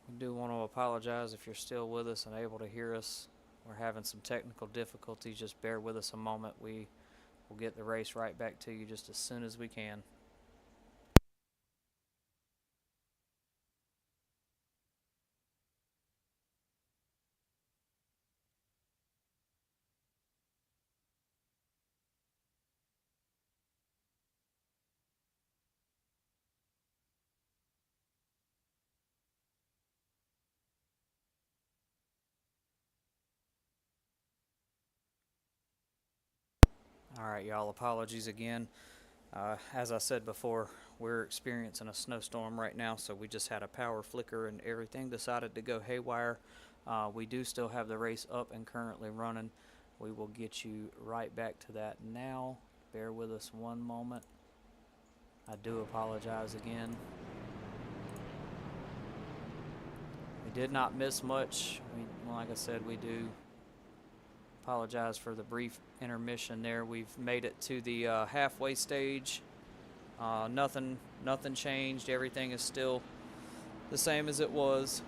I do want to apologize if you're still with us and able to hear us. We're having some technical difficulties. Just bear with us a moment. We will get the race right back to you just as soon as we can. Alright, y'all, apologies again. As I said before, we're experiencing a snowstorm right now, so we just had a power flicker and everything decided to go haywire. We do still have the race up and currently running. We will get you right back to that now. Bear with us one moment. I do apologize again. We did not miss much. Like I said, we do apologize for the brief intermission there. We've made it to the halfway stage. Nothing changed. Everything is still the same as it was.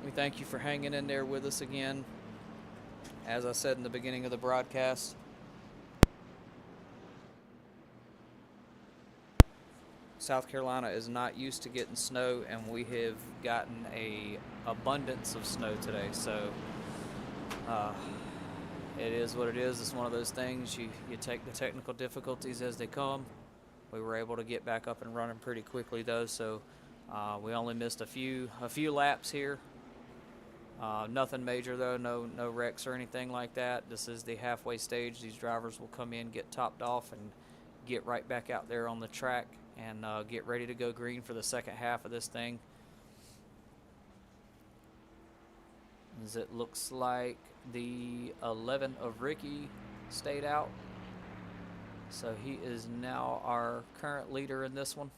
We thank you for hanging in there with us again. As I said in the beginning of the broadcast, South Carolina is not used to getting snow, and we have gotten a abundance of snow today. So it is what it is. It's one of those things. You take the technical difficulties as they come. We were able to get back up and running pretty quickly though, so we only missed a few laps here. Nothing major though, no wrecks or anything like that. This is the halfway stage. These drivers will come in, get topped off, and get right back out there on the track and get ready to go green for the second half of this thing. As it looks like the 11 of Ricky stayed out. So he is now our current leader in this one.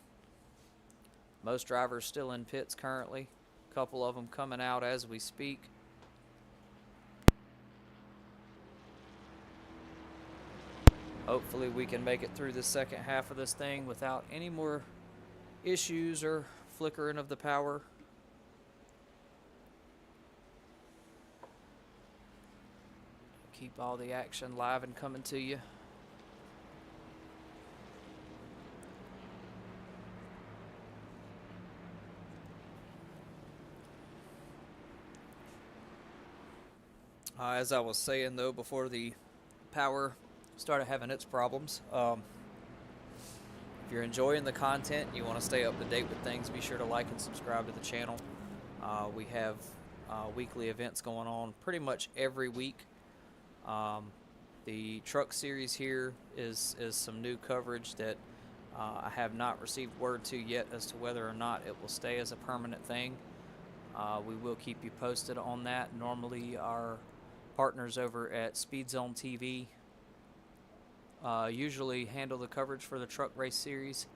Most drivers still in pits currently. A couple of them coming out as we speak. Hopefully we can make it through the second half of this thing without any more issues or flickering of the power. Keep all the action live and coming to you. As I was saying though, before the power started having its problems, if you're enjoying the content, you want to stay up to date with things, be sure to like and subscribe to the channel. We have weekly events going on pretty much every week. The Truck Series here is some new coverage that I have not received word to yet as to whether or not it will stay as a permanent thing. We will keep you posted on that. Normally our partners over at Speed Zone TV usually handle the coverage for the Truck Race Series.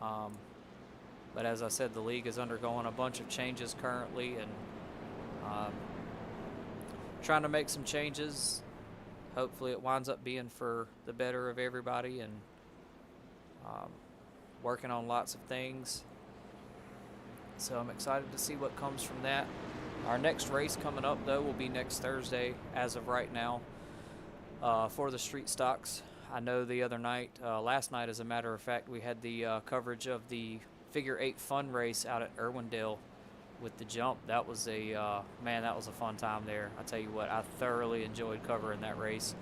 But as I said, the league is undergoing a bunch of changes currently, and trying to make some changes. Hopefully it winds up being for the better of everybody, and working on lots of things. So I'm excited to see what comes from that. Our next race coming up, though, will be next Thursday, as of right now, for the street stocks. I know the other night, last night, as a matter of fact, we had the coverage of the Figure 8 fun race out at Irwindale with the jump. That was a, man, that was a fun time there. I tell you what, I thoroughly enjoyed covering that race.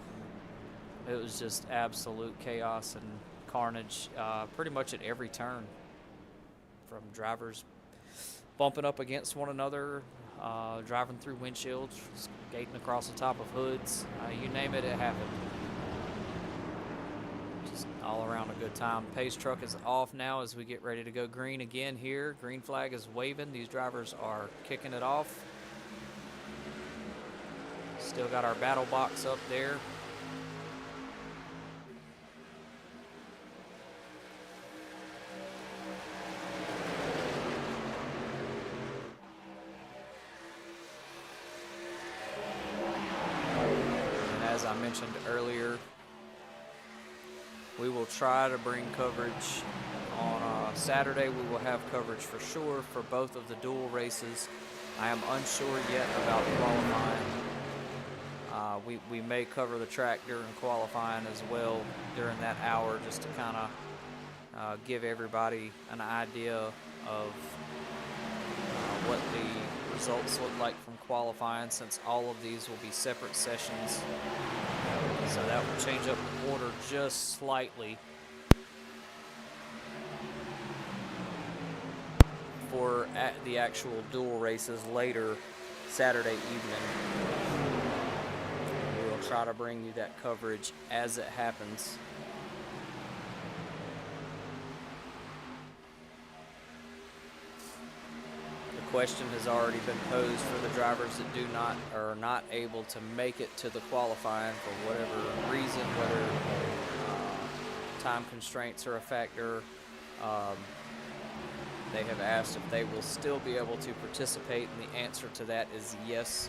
It was just absolute chaos and carnage pretty much at every turn, from drivers bumping up against one another, driving through windshields, skating across the top of hoods, you name it, it happened. Just all around a good time. Pace truck is off now as we get ready to go green again here. Green flag is waving. These drivers are kicking it off. Still got our battle box up there. As I mentioned earlier, we will try to bring coverage on Saturday. We will have coverage for sure for both of the dual races. I am unsure yet about qualifying. We may cover the track during qualifying as well during that hour, just to kind of give everybody an idea of what the results look like from qualifying, since all of these will be separate sessions. So that will change up the order just slightly for the actual dual races later Saturday evening. We will try to bring you that coverage as it happens. Question has already been posed for the drivers that are not able to make it to the qualifying for whatever reason, whether time constraints are a factor. They have asked if they will still be able to participate, and the answer to that is yes.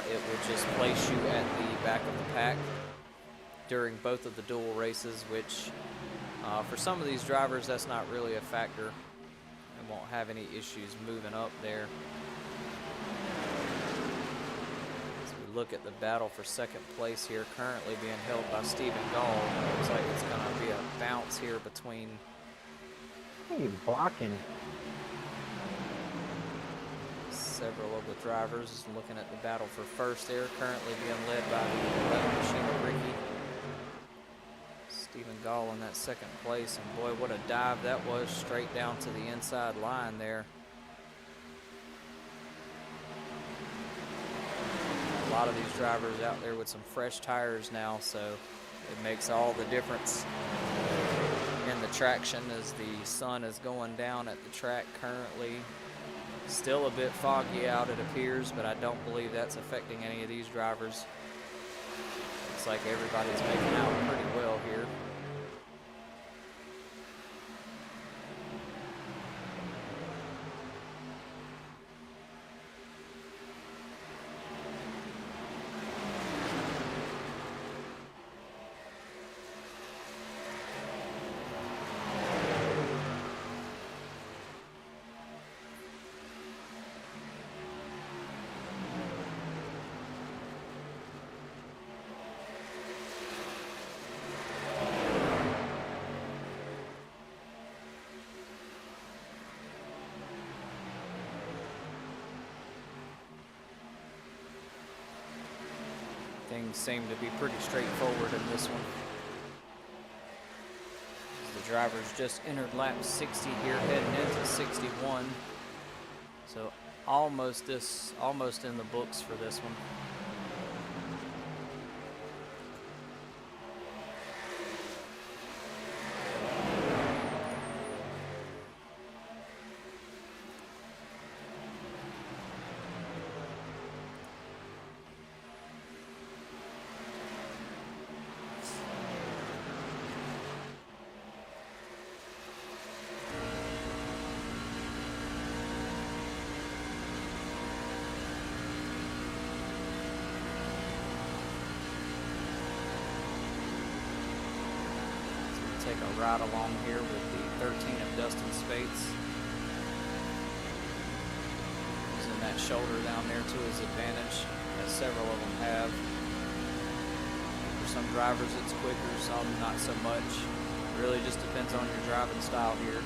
It will just place you at the back of the pack during both of the dual races, which for some of these drivers that's not really a factor. Won't have any issues moving up there. As we look at the battle for second place here, currently being held by Stephen Gall. Looks like it's going to be a bounce here between. Hey, blocking. Several of the drivers. Looking at the battle for first there, currently being led by the 11 machine of Ricky. Stephen Gall in that second place, and boy, what a dive that was, straight down to the inside line there. A lot of these drivers out there with some fresh tires now, so it makes all the difference in the traction as the sun is going down at the track currently. Still a bit foggy out, it appears, but I don't believe that's affecting any of these drivers. Looks like everybody's making out pretty well here. Things seem to be pretty straightforward in this one. The drivers just entered lap 60 here, heading into 61. So almost in the books for this one. a ride along here with the 13 of Dustin Spates. Using that shoulder down there to his advantage, as several of them have. For some drivers it's quicker, some not so much. Really just depends on your driving style here.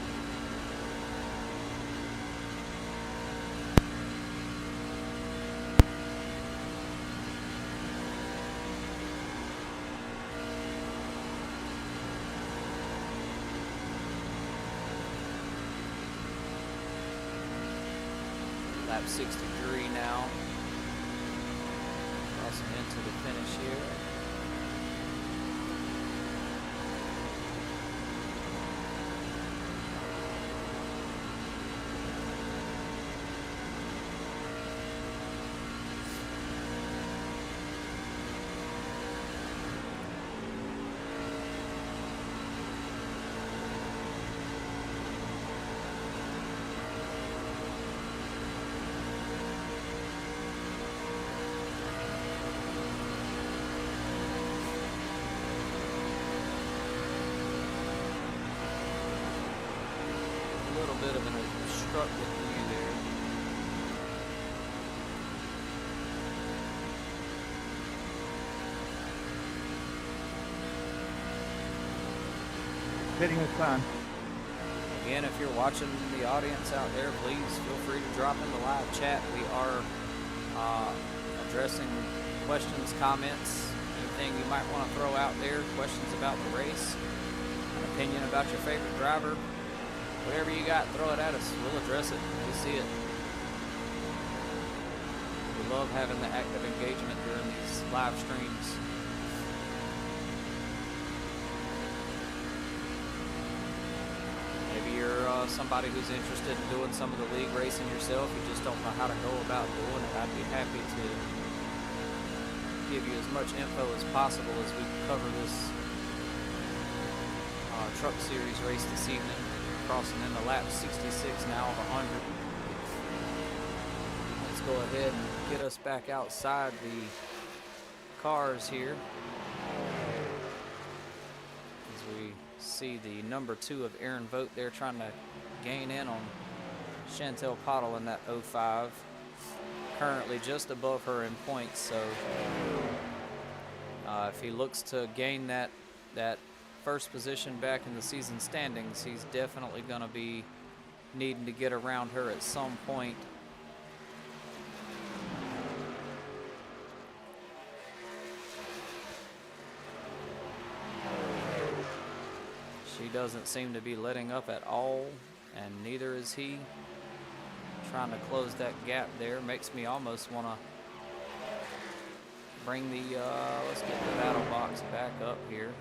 Lap 63 now. Crossing into the finish here. Bit of an obstructed view there. Pitting is fine. Again, if you're watching the audience out there, please feel free to drop in the live chat. We are addressing questions, comments, anything you might want to throw out there, questions about the race, an opinion about your favorite driver. Whatever you got, throw it at us. We'll address it. We see it. We love having the active engagement during these live streams. Maybe you're somebody who's interested in doing some of the league racing yourself. You just don't know how to go about doing it. I'd be happy to give you as much info as possible as we cover this Truck Series race this evening. Crossing into lap 66 now of 100. Let's go ahead and get us back outside the cars here as we see the number 2 of Aaron Vogt there trying to gain in on Chantel Pottle in that 05. Currently just above her in points, so if he looks to gain that first position back in the season standings, he's definitely going to be needing to get around her at some point. She doesn't seem to be letting up at all, and neither is he. Trying to close that gap there makes me almost want to bring the let's get the battle box back up here.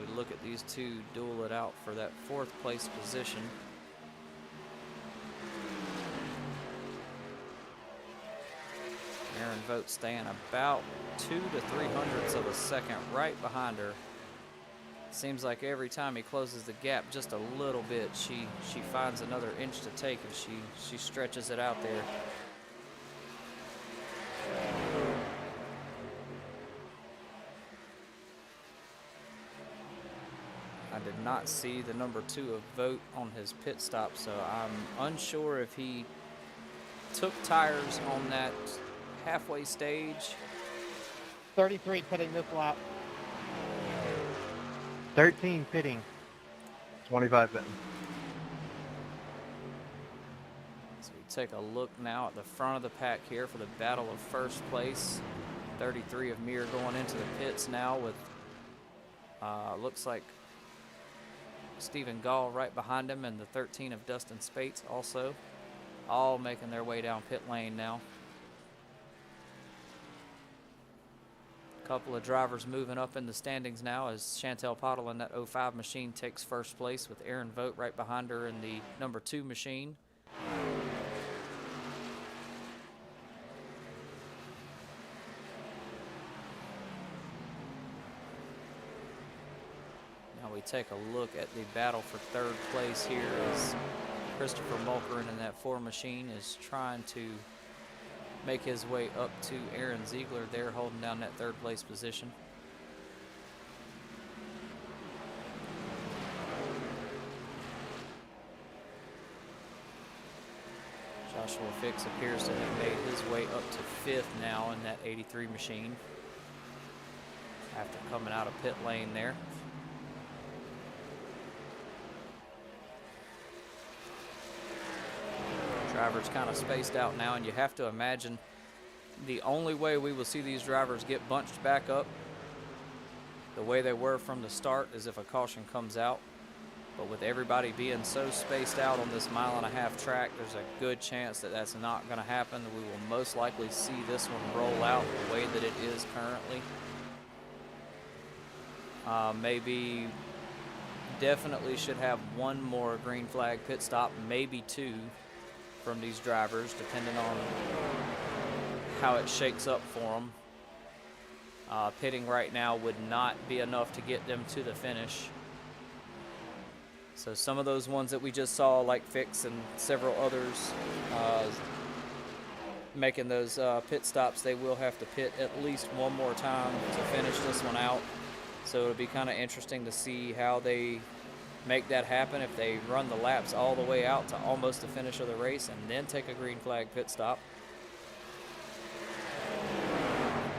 We look at these two duel it out for that 4th place position. Aaron Vogt staying about 2 to 300ths of a second right behind her. Seems like every time he closes the gap just a little bit, she finds another inch to take, and she stretches it out there. I did not see the number 2 of Vogt on his pit stop, so I'm unsure if he took tires on that halfway stage. 33 pitting this lap. 13 pitting. 25 pitting. So we take a look now at the front of the pack here for the battle of first place. 33 of Mir going into the pits now with looks like Stephen Gall right behind him, and the 13 of Dustin Spates also, all making their way down pit lane now. A couple of drivers moving up in the standings now as Chantel Pottle in that 05 machine takes first place with Aaron Vogt right behind her in the number 2 machine. Now we take a look at the battle for 3rd place here as Christopher Mulkerin in that 4 machine is trying to make his way up to Aaron Ziegler there, holding down that third place position. Joshua Fix appears to have made his way up to 5th now in that 83 machine after coming out of pit lane there. Drivers kind of spaced out now, and you have to imagine the only way we will see these drivers get bunched back up the way they were from the start is if a caution comes out. But with everybody being so spaced out on this 1.5-mile track, there's a good chance that that's not going to happen. We will most likely see this one roll out the way that it is currently. Maybe definitely should have one more green flag pit stop, maybe 2 from these drivers, depending on how it shakes up for them. Pitting right now would not be enough to get them to the finish. So some of those ones that we just saw, like Fix and several others, making those pit stops, they will have to pit at least one more time to finish this one out. So it'll be kind of interesting to see how they make that happen, if they run the laps all the way out to almost the finish of the race and then take a green flag pit stop.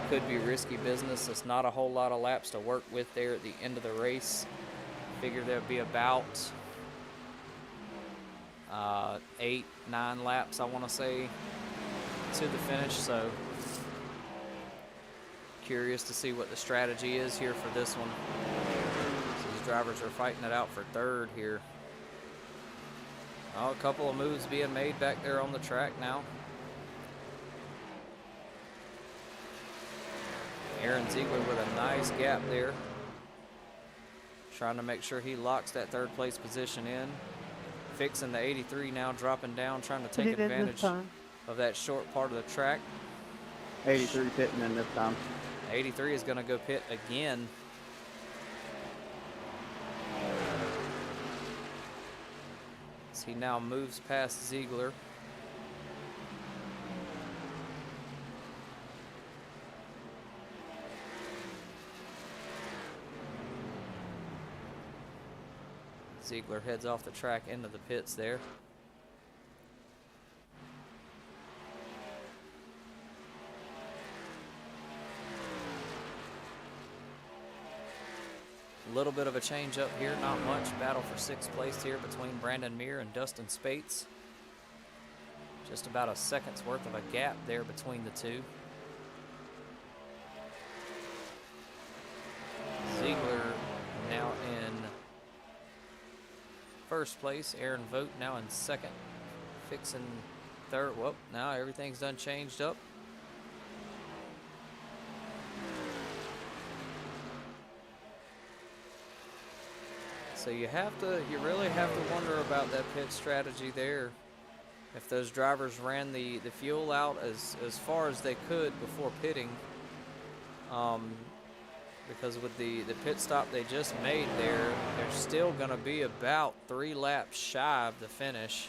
Could be risky business. It's not a whole lot of laps to work with there at the end of the race. Figure there'd be about 8-9 laps, I want to say, to the finish. So curious to see what the strategy is here for this one. These drivers are fighting it out for 3rd here. Oh, a couple of moves being made back there on the track now. Aaron Ziegler with a nice gap there, trying to make sure he locks that 3rd place position in. Fixing the 83 now, dropping down, trying to take advantage of that short part of the track. 83 pitting in this time. 83 is going to go pit again. As he now moves past Ziegler. Ziegler heads off the track into the pits there. A little bit of a change up here, not much. Battle for 6th place here between Brandon Meir and Dustin Spates. Just about a second's worth of a gap there between the two. Ziegler now in 1st place. Aaron Vogt now in 2nd. Fixing 3rd. Whoop, now everything's done changed up. So you really have to wonder about that pit strategy there. If those drivers ran the fuel out as far as they could before pitting, because with the pit stop they just made there, they're still going to be about 3 laps shy of the finish,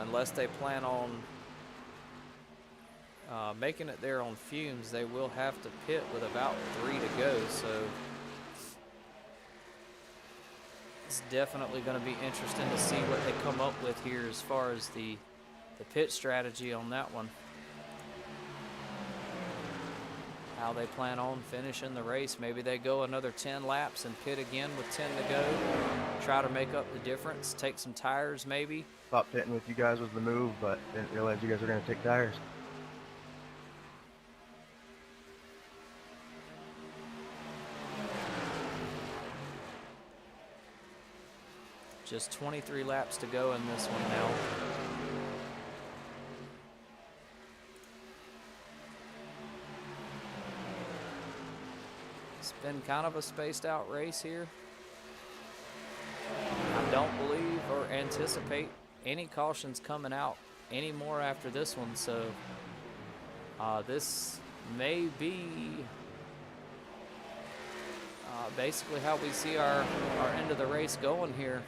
unless they plan on making it there on fumes. They will have to pit with about 3 to go. So it's definitely going to be interesting to see what they come up with here as far as the pit strategy on that one. How they plan on finishing the race. Maybe they go another 10 laps and pit again with 10 to go. Try to make up the difference. Take some tires maybe. Thought pitting with you guys was the move, but didn't realize you guys were going to take tires. Just 23 laps to go in this one now. It's been kind of a spaced out race here. I don't believe or anticipate any cautions coming out anymore after this one, so this may be basically how we see our end of the race going here.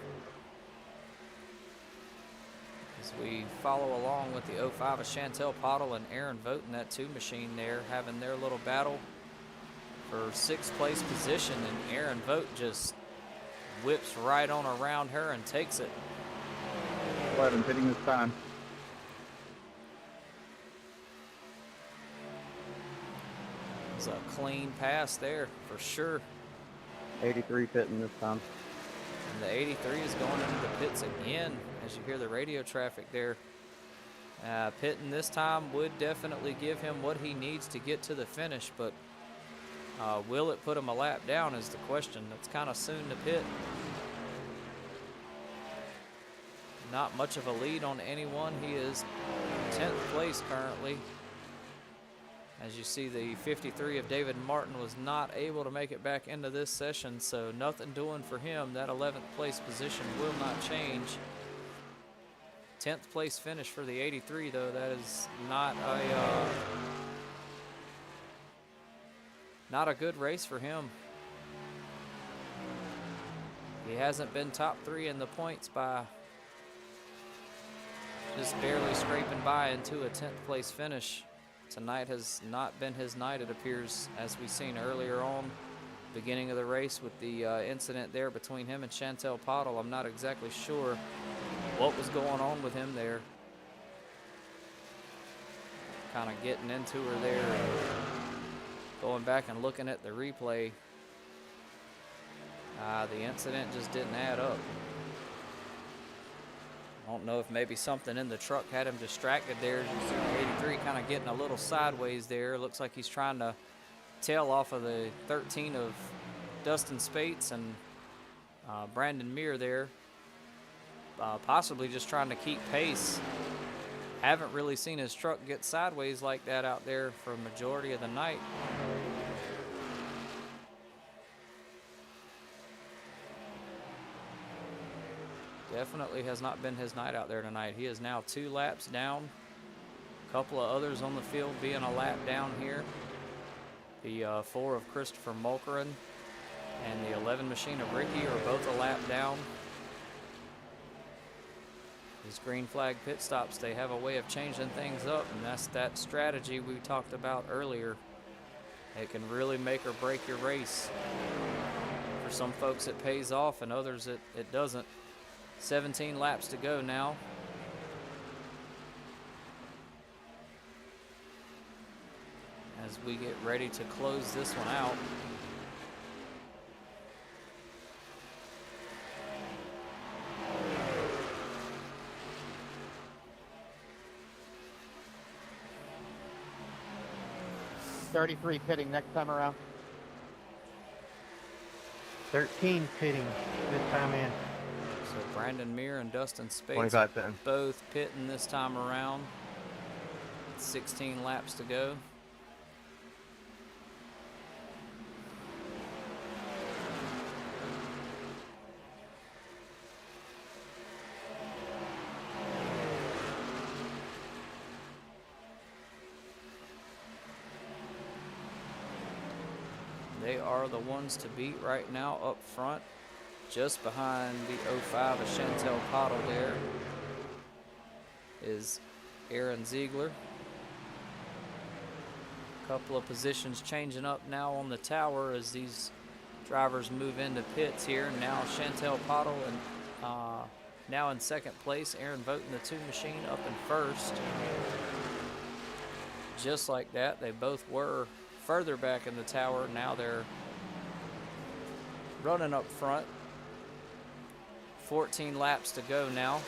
As we follow along with the 05 of Chantel Pottle and Aaron Vogt in that 2 machine there, having their little battle for 6th place position, and Aaron Vogt just whips right on around her and takes it. 11 pitting this time. It's a clean pass there for sure. 83 pitting this time. And the 83 is going into the pits again, as you hear the radio traffic there. Pitting this time would definitely give him what he needs to get to the finish, but will it put him a lap down is the question. It's kind of soon to pit. Not much of a lead on anyone. He is 10th place currently. As you see, the 53 of David Martin was not able to make it back into this session, so nothing doing for him. That 11th place position will not change. 10th place finish for the 83, though. That is not a good race for him. He hasn't been top 3 in the points by just barely scraping by into a 10th place finish. Tonight has not been his night, it appears, as we've seen earlier on, beginning of the race with the incident there between him and Chantel Pottle. I'm not exactly sure what was going on with him there. Kind of getting into her there, and going back and looking at the replay. The incident just didn't add up. I don't know if maybe something in the truck had him distracted there. You see 83 kind of getting a little sideways there. Looks like he's trying to tail off of the 13 of Dustin Spates and Brandon Meir there. Possibly just trying to keep pace. Haven't really seen his truck get sideways like that out there for a majority of the night. Definitely has not been his night out there tonight. He is now 2 laps down. A couple of others on the field being a lap down here. The 4 of Christopher Mulkerin and the 11 machine of Ricky are both a lap down. These green flag pit stops, they have a way of changing things up, and that's that strategy we talked about earlier. It can really make or break your race. For some folks it pays off, and others it doesn't. 17 laps to go now. As we get ready to close this one out. .33 pitting next time around. 13 pitting this time in. So Brandon Meir and Dustin Spates 25 pitting. both pitting this time around. 16 laps to go. They are the ones to beat right now up front. Just behind the 05 of Chantel Pottle there is Aaron Ziegler. Couple of positions changing up now on the tower as these drivers move into pits here. Now Chantel Pottle and now in second place. Aaron Vogt in the 2 machine up in first. Just like that, they both were further back in the tower. Now they're running up front. 14 laps to go now.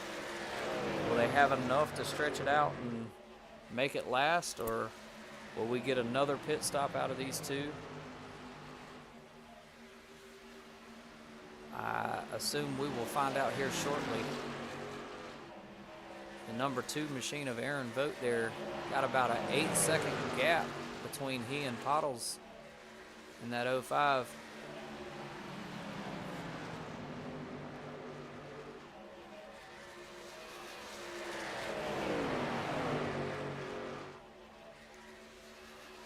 Will they have enough to stretch it out and make it last, or will we get another pit stop out of these two? I assume we will find out here shortly. The number 2 machine of Aaron Vogt there got about an 8-second gap between he and Pottles in that 05.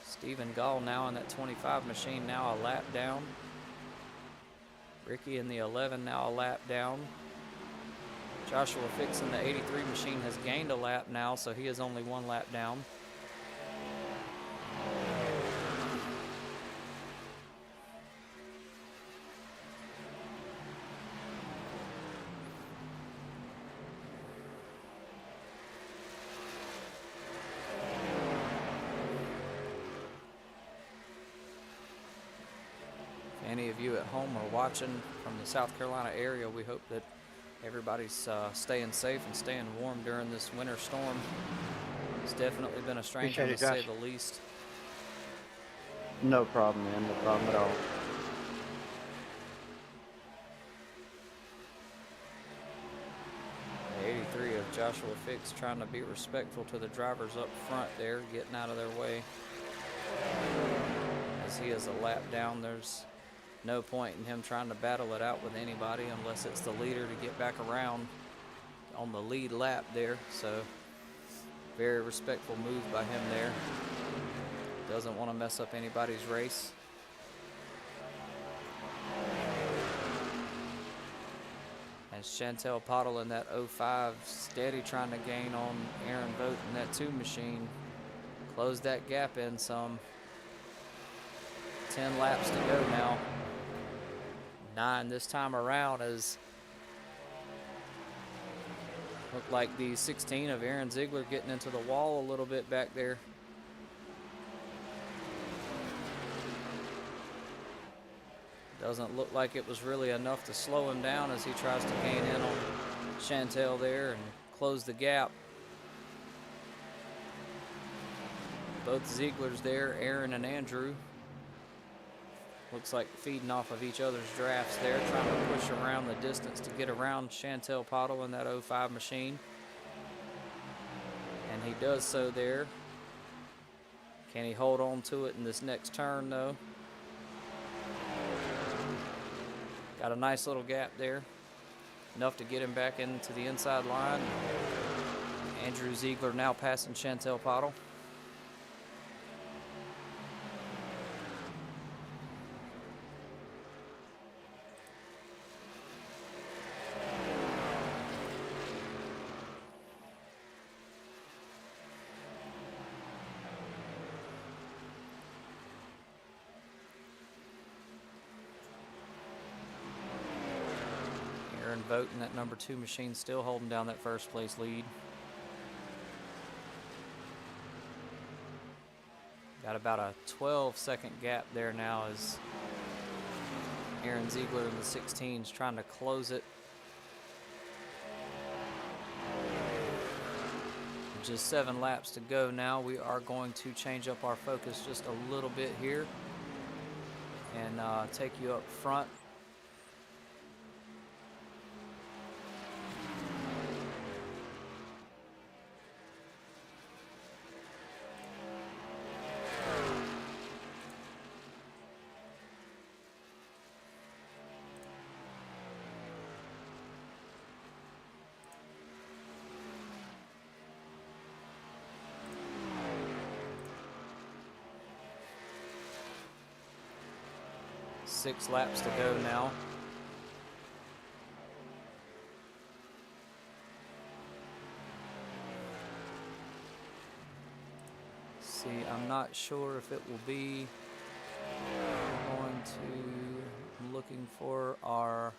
Stephen Gall now in that 25 machine, now a lap down. Ricky in the 11 now a lap down. Joshua Fix in the 83 machine has gained a lap now, so he is only 1 lap down. If any of you at home are watching from the South Carolina area, we hope that everybody's staying safe and staying warm during this winter storm. It's definitely been a strange one, Appreciate to it, say Josh. the least. No problem, man. No problem at all. The 83 of Joshua Fix trying to be respectful to the drivers up front there, getting out of their way. As he is a lap down, there's no point in him trying to battle it out with anybody unless it's the leader to get back around on the lead lap there. So very respectful move by him there. Doesn't want to mess up anybody's race. As Chantel Pottle in that 05 steady trying to gain on Aaron Vogt in that 2 machine. Close that gap in some. 10 laps to go now. 9 this time around, as looked like the 16 of Aaron Ziegler getting into the wall a little bit back there. Doesn't look like it was really enough to slow him down as he tries to gain in on Chantel there and close the gap. Both Zieglers there, Aaron and Andrew. Looks like feeding off of each other's drafts there, trying to push around the distance to get around Chantel Pottle in that 05 machine. And he does so there. Can he hold on to it in this next turn though? Got a nice little gap there. Enough to get him back into the inside line. Andrew Ziegler now passing Chantel Pottle. Aaron Vogt in that number 2 machine still holding down that first place lead. Got about a 12-second gap there now as Aaron Ziegler in the 16 is trying to close it. Just 7 laps to go now. We are going to change up our focus just a little bit here and take you up front. Six laps to go now. See, I'm not sure if it will be going to, I'm looking for our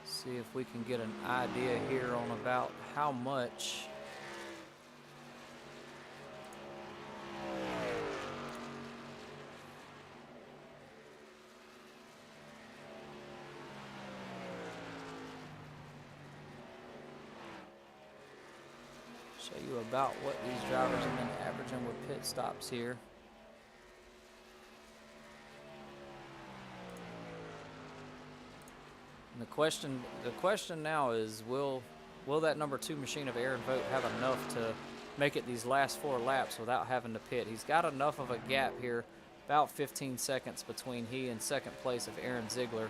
see if we can get an idea here on about how much show you about what these drivers have been averaging with pit stops here. And the question now is, will that number 2 machine of Aaron Vogt have enough to make it these last 4 laps without having to pit? He's got enough of a gap here, about 15 seconds between he and second place of Aaron Ziegler.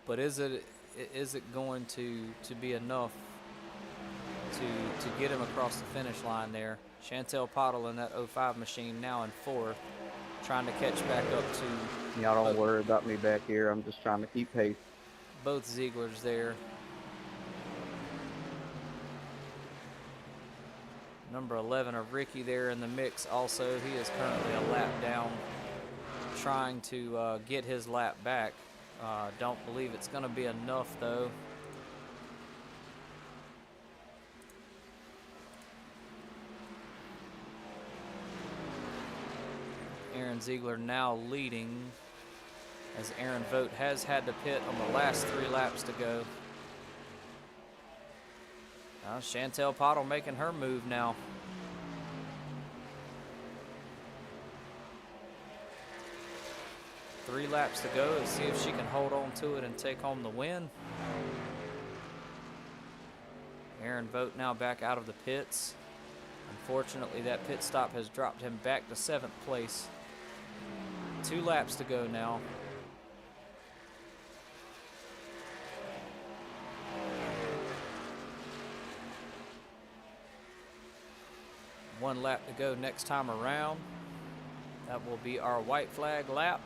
But is it going to be enough to get him across the finish line there. Chantel Pottle in that 05 machine now in 4th, trying to catch back up to Y'all don't worry about me back here. I'm just trying to keep pace. both Zieglers there. Number 11 of Ricky there in the mix also. He is currently a lap down, trying to get his lap back. Don't believe it's going to be enough though. Aaron Ziegler now leading, as Aaron Vogt has had to pit on the last 3 laps to go. Chantel Pottle making her move now. Three laps to go. Let's see if she can hold on to it and take home the win. Aaron Vogt now back out of the pits. Unfortunately, that pit stop has dropped him back to 7th place. 2 laps to go now. One lap to go next time around. That will be our white flag lap.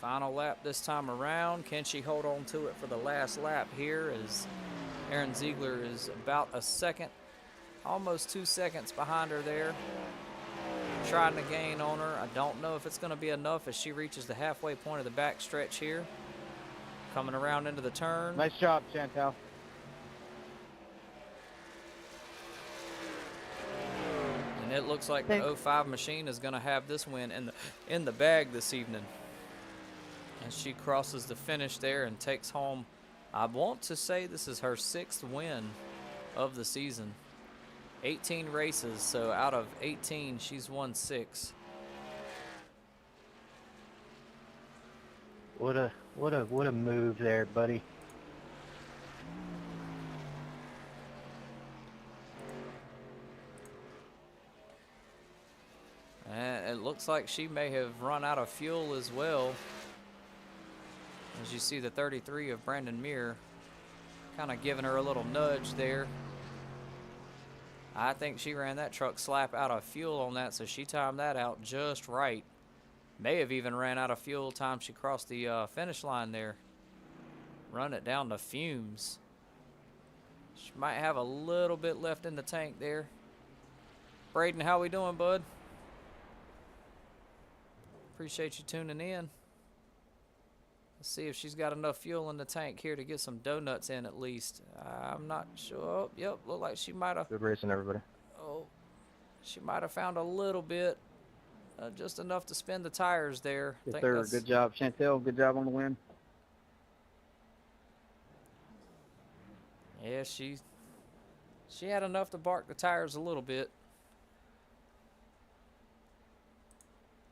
Final lap this time around. Can she hold on to it for the last lap here, as Aaron Ziegler is about a second, almost 2 seconds behind her there. Trying to gain on her. I don't know if it's going to be enough as she reaches the halfway point of the back stretch here. Coming around into the turn. Nice job, Chantel. And it looks like the 05 machine is going to have this win in the bag this evening. And she crosses the finish there and takes home, I want to say this is her 6th win of the season. 18 races, so out of 18, she's won 6. What a move there, buddy. And it looks like she may have run out of fuel as well. As you see the 33 of Brandon Muir kind of giving her a little nudge there. I think she ran that truck slap out of fuel on that, so she timed that out just right. May have even ran out of fuel time she crossed the finish line there. Run it down to fumes. She might have a little bit left in the tank there. Braden, how we doing, bud? Appreciate you tuning in. Let's see if she's got enough fuel in the tank here to get some donuts in at least. I'm not sure. Oh, yep, look like she might have. Good racing, everybody. Oh, she might have found a little bit. Just enough to spin the tires there. Yes, sir. Good job, Chantel. Good job on the win. Yeah, she had enough to bark the tires a little bit.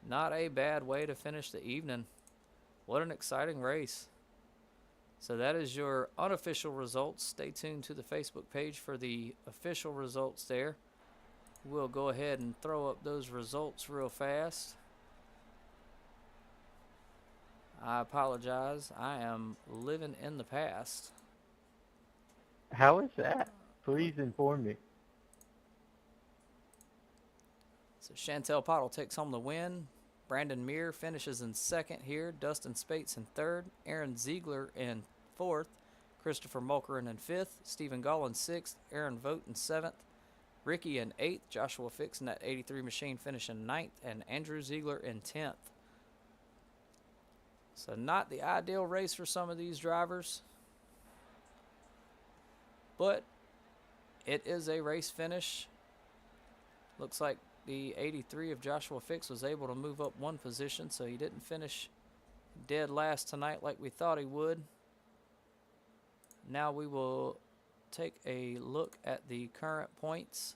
Not a bad way to finish the evening. What an exciting race. So that is your unofficial results. Stay tuned to the Facebook page for the official results there. We'll go ahead and throw up those results real fast. I apologize. I am living in the past. How is that? Please inform me. So Chantel Pottle takes home the win. Brandon Muir finishes in 2nd here. Dustin Spates in 3rd. Aaron Ziegler in 4th. Christopher Mulkerin in 5th. Stephen Gall in 6th. Aaron Vogt in 7th. Ricky in 8th. Joshua Fix in that 83 machine finishing 9th. And Andrew Ziegler in 10th. So not the ideal race for some of these drivers. But it is a race finish. Looks like the 83 of Joshua Fix was able to move up 1 position, so he didn't finish dead last tonight like we thought he would. Now we will take a look at the current points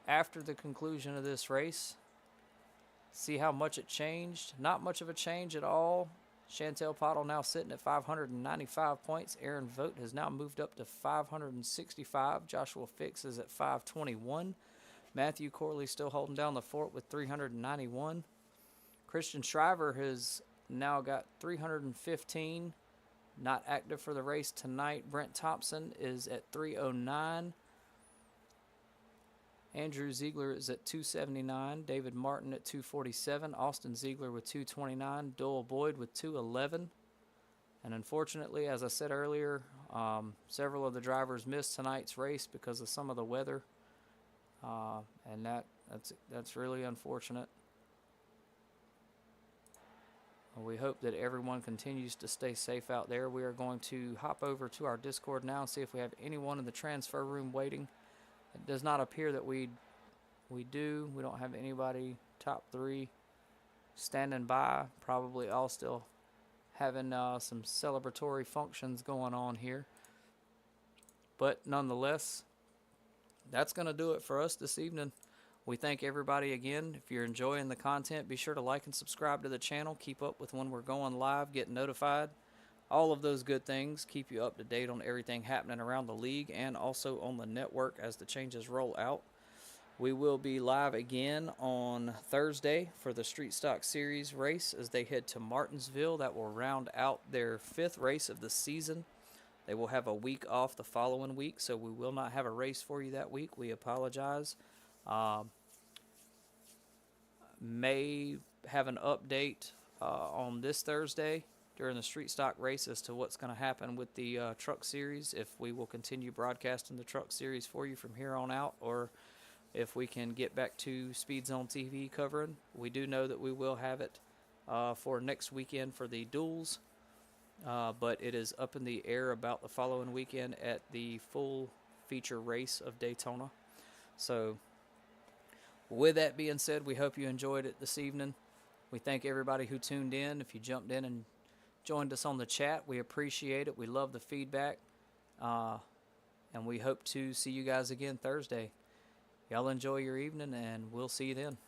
after the conclusion of this race. See how much it changed. Not much of a change at all. Chantel Pottle now sitting at 595 points. Aaron Vogt has now moved up to 565. Joshua Fix is at 521. Matthew Corley still holding down the fort with 391. Christian Shriver has now got 315. Not active for the race tonight. Brent Thompson is at 309. Andrew Ziegler is at 279. David Martin at 247. Austin Ziegler with 229. Doyle Boyd with 211. And unfortunately, as I said earlier, several of the drivers missed tonight's race because of some of the weather. And that's really unfortunate. We hope that everyone continues to stay safe out there. We are going to hop over to our Discord now and see if we have anyone in the transfer room waiting. It does not appear that we do. We don't have anybody top 3 standing by. Probably all still having some celebratory functions going on here. But nonetheless, that's going to do it for us this evening. We thank everybody again. If you're enjoying the content, be sure to like and subscribe to the channel. Keep up with when we're going live, get notified. All of those good things keep you up to date on everything happening around the league and also on the network as the changes roll out. We will be live again on Thursday for the Street Stock Series race as they head to Martinsville. That will round out their 5th race of the season. They will have a week off the following week, so we will not have a race for you that week. We apologize. May have an update on this Thursday during the Street Stock race as to what's going to happen with the Truck Series, if we will continue broadcasting the Truck Series for you from here on out, or if we can get back to Speed Zone TV covering. We do know that we will have it for next weekend for the duels, but it is up in the air about the following weekend at the full feature race of Daytona. So with that being said, we hope you enjoyed it this evening. We thank everybody who tuned in. If you jumped in and joined us on the chat, we appreciate it. We love the feedback. And we hope to see you guys again Thursday. Y'all enjoy your evening, and we'll see you then.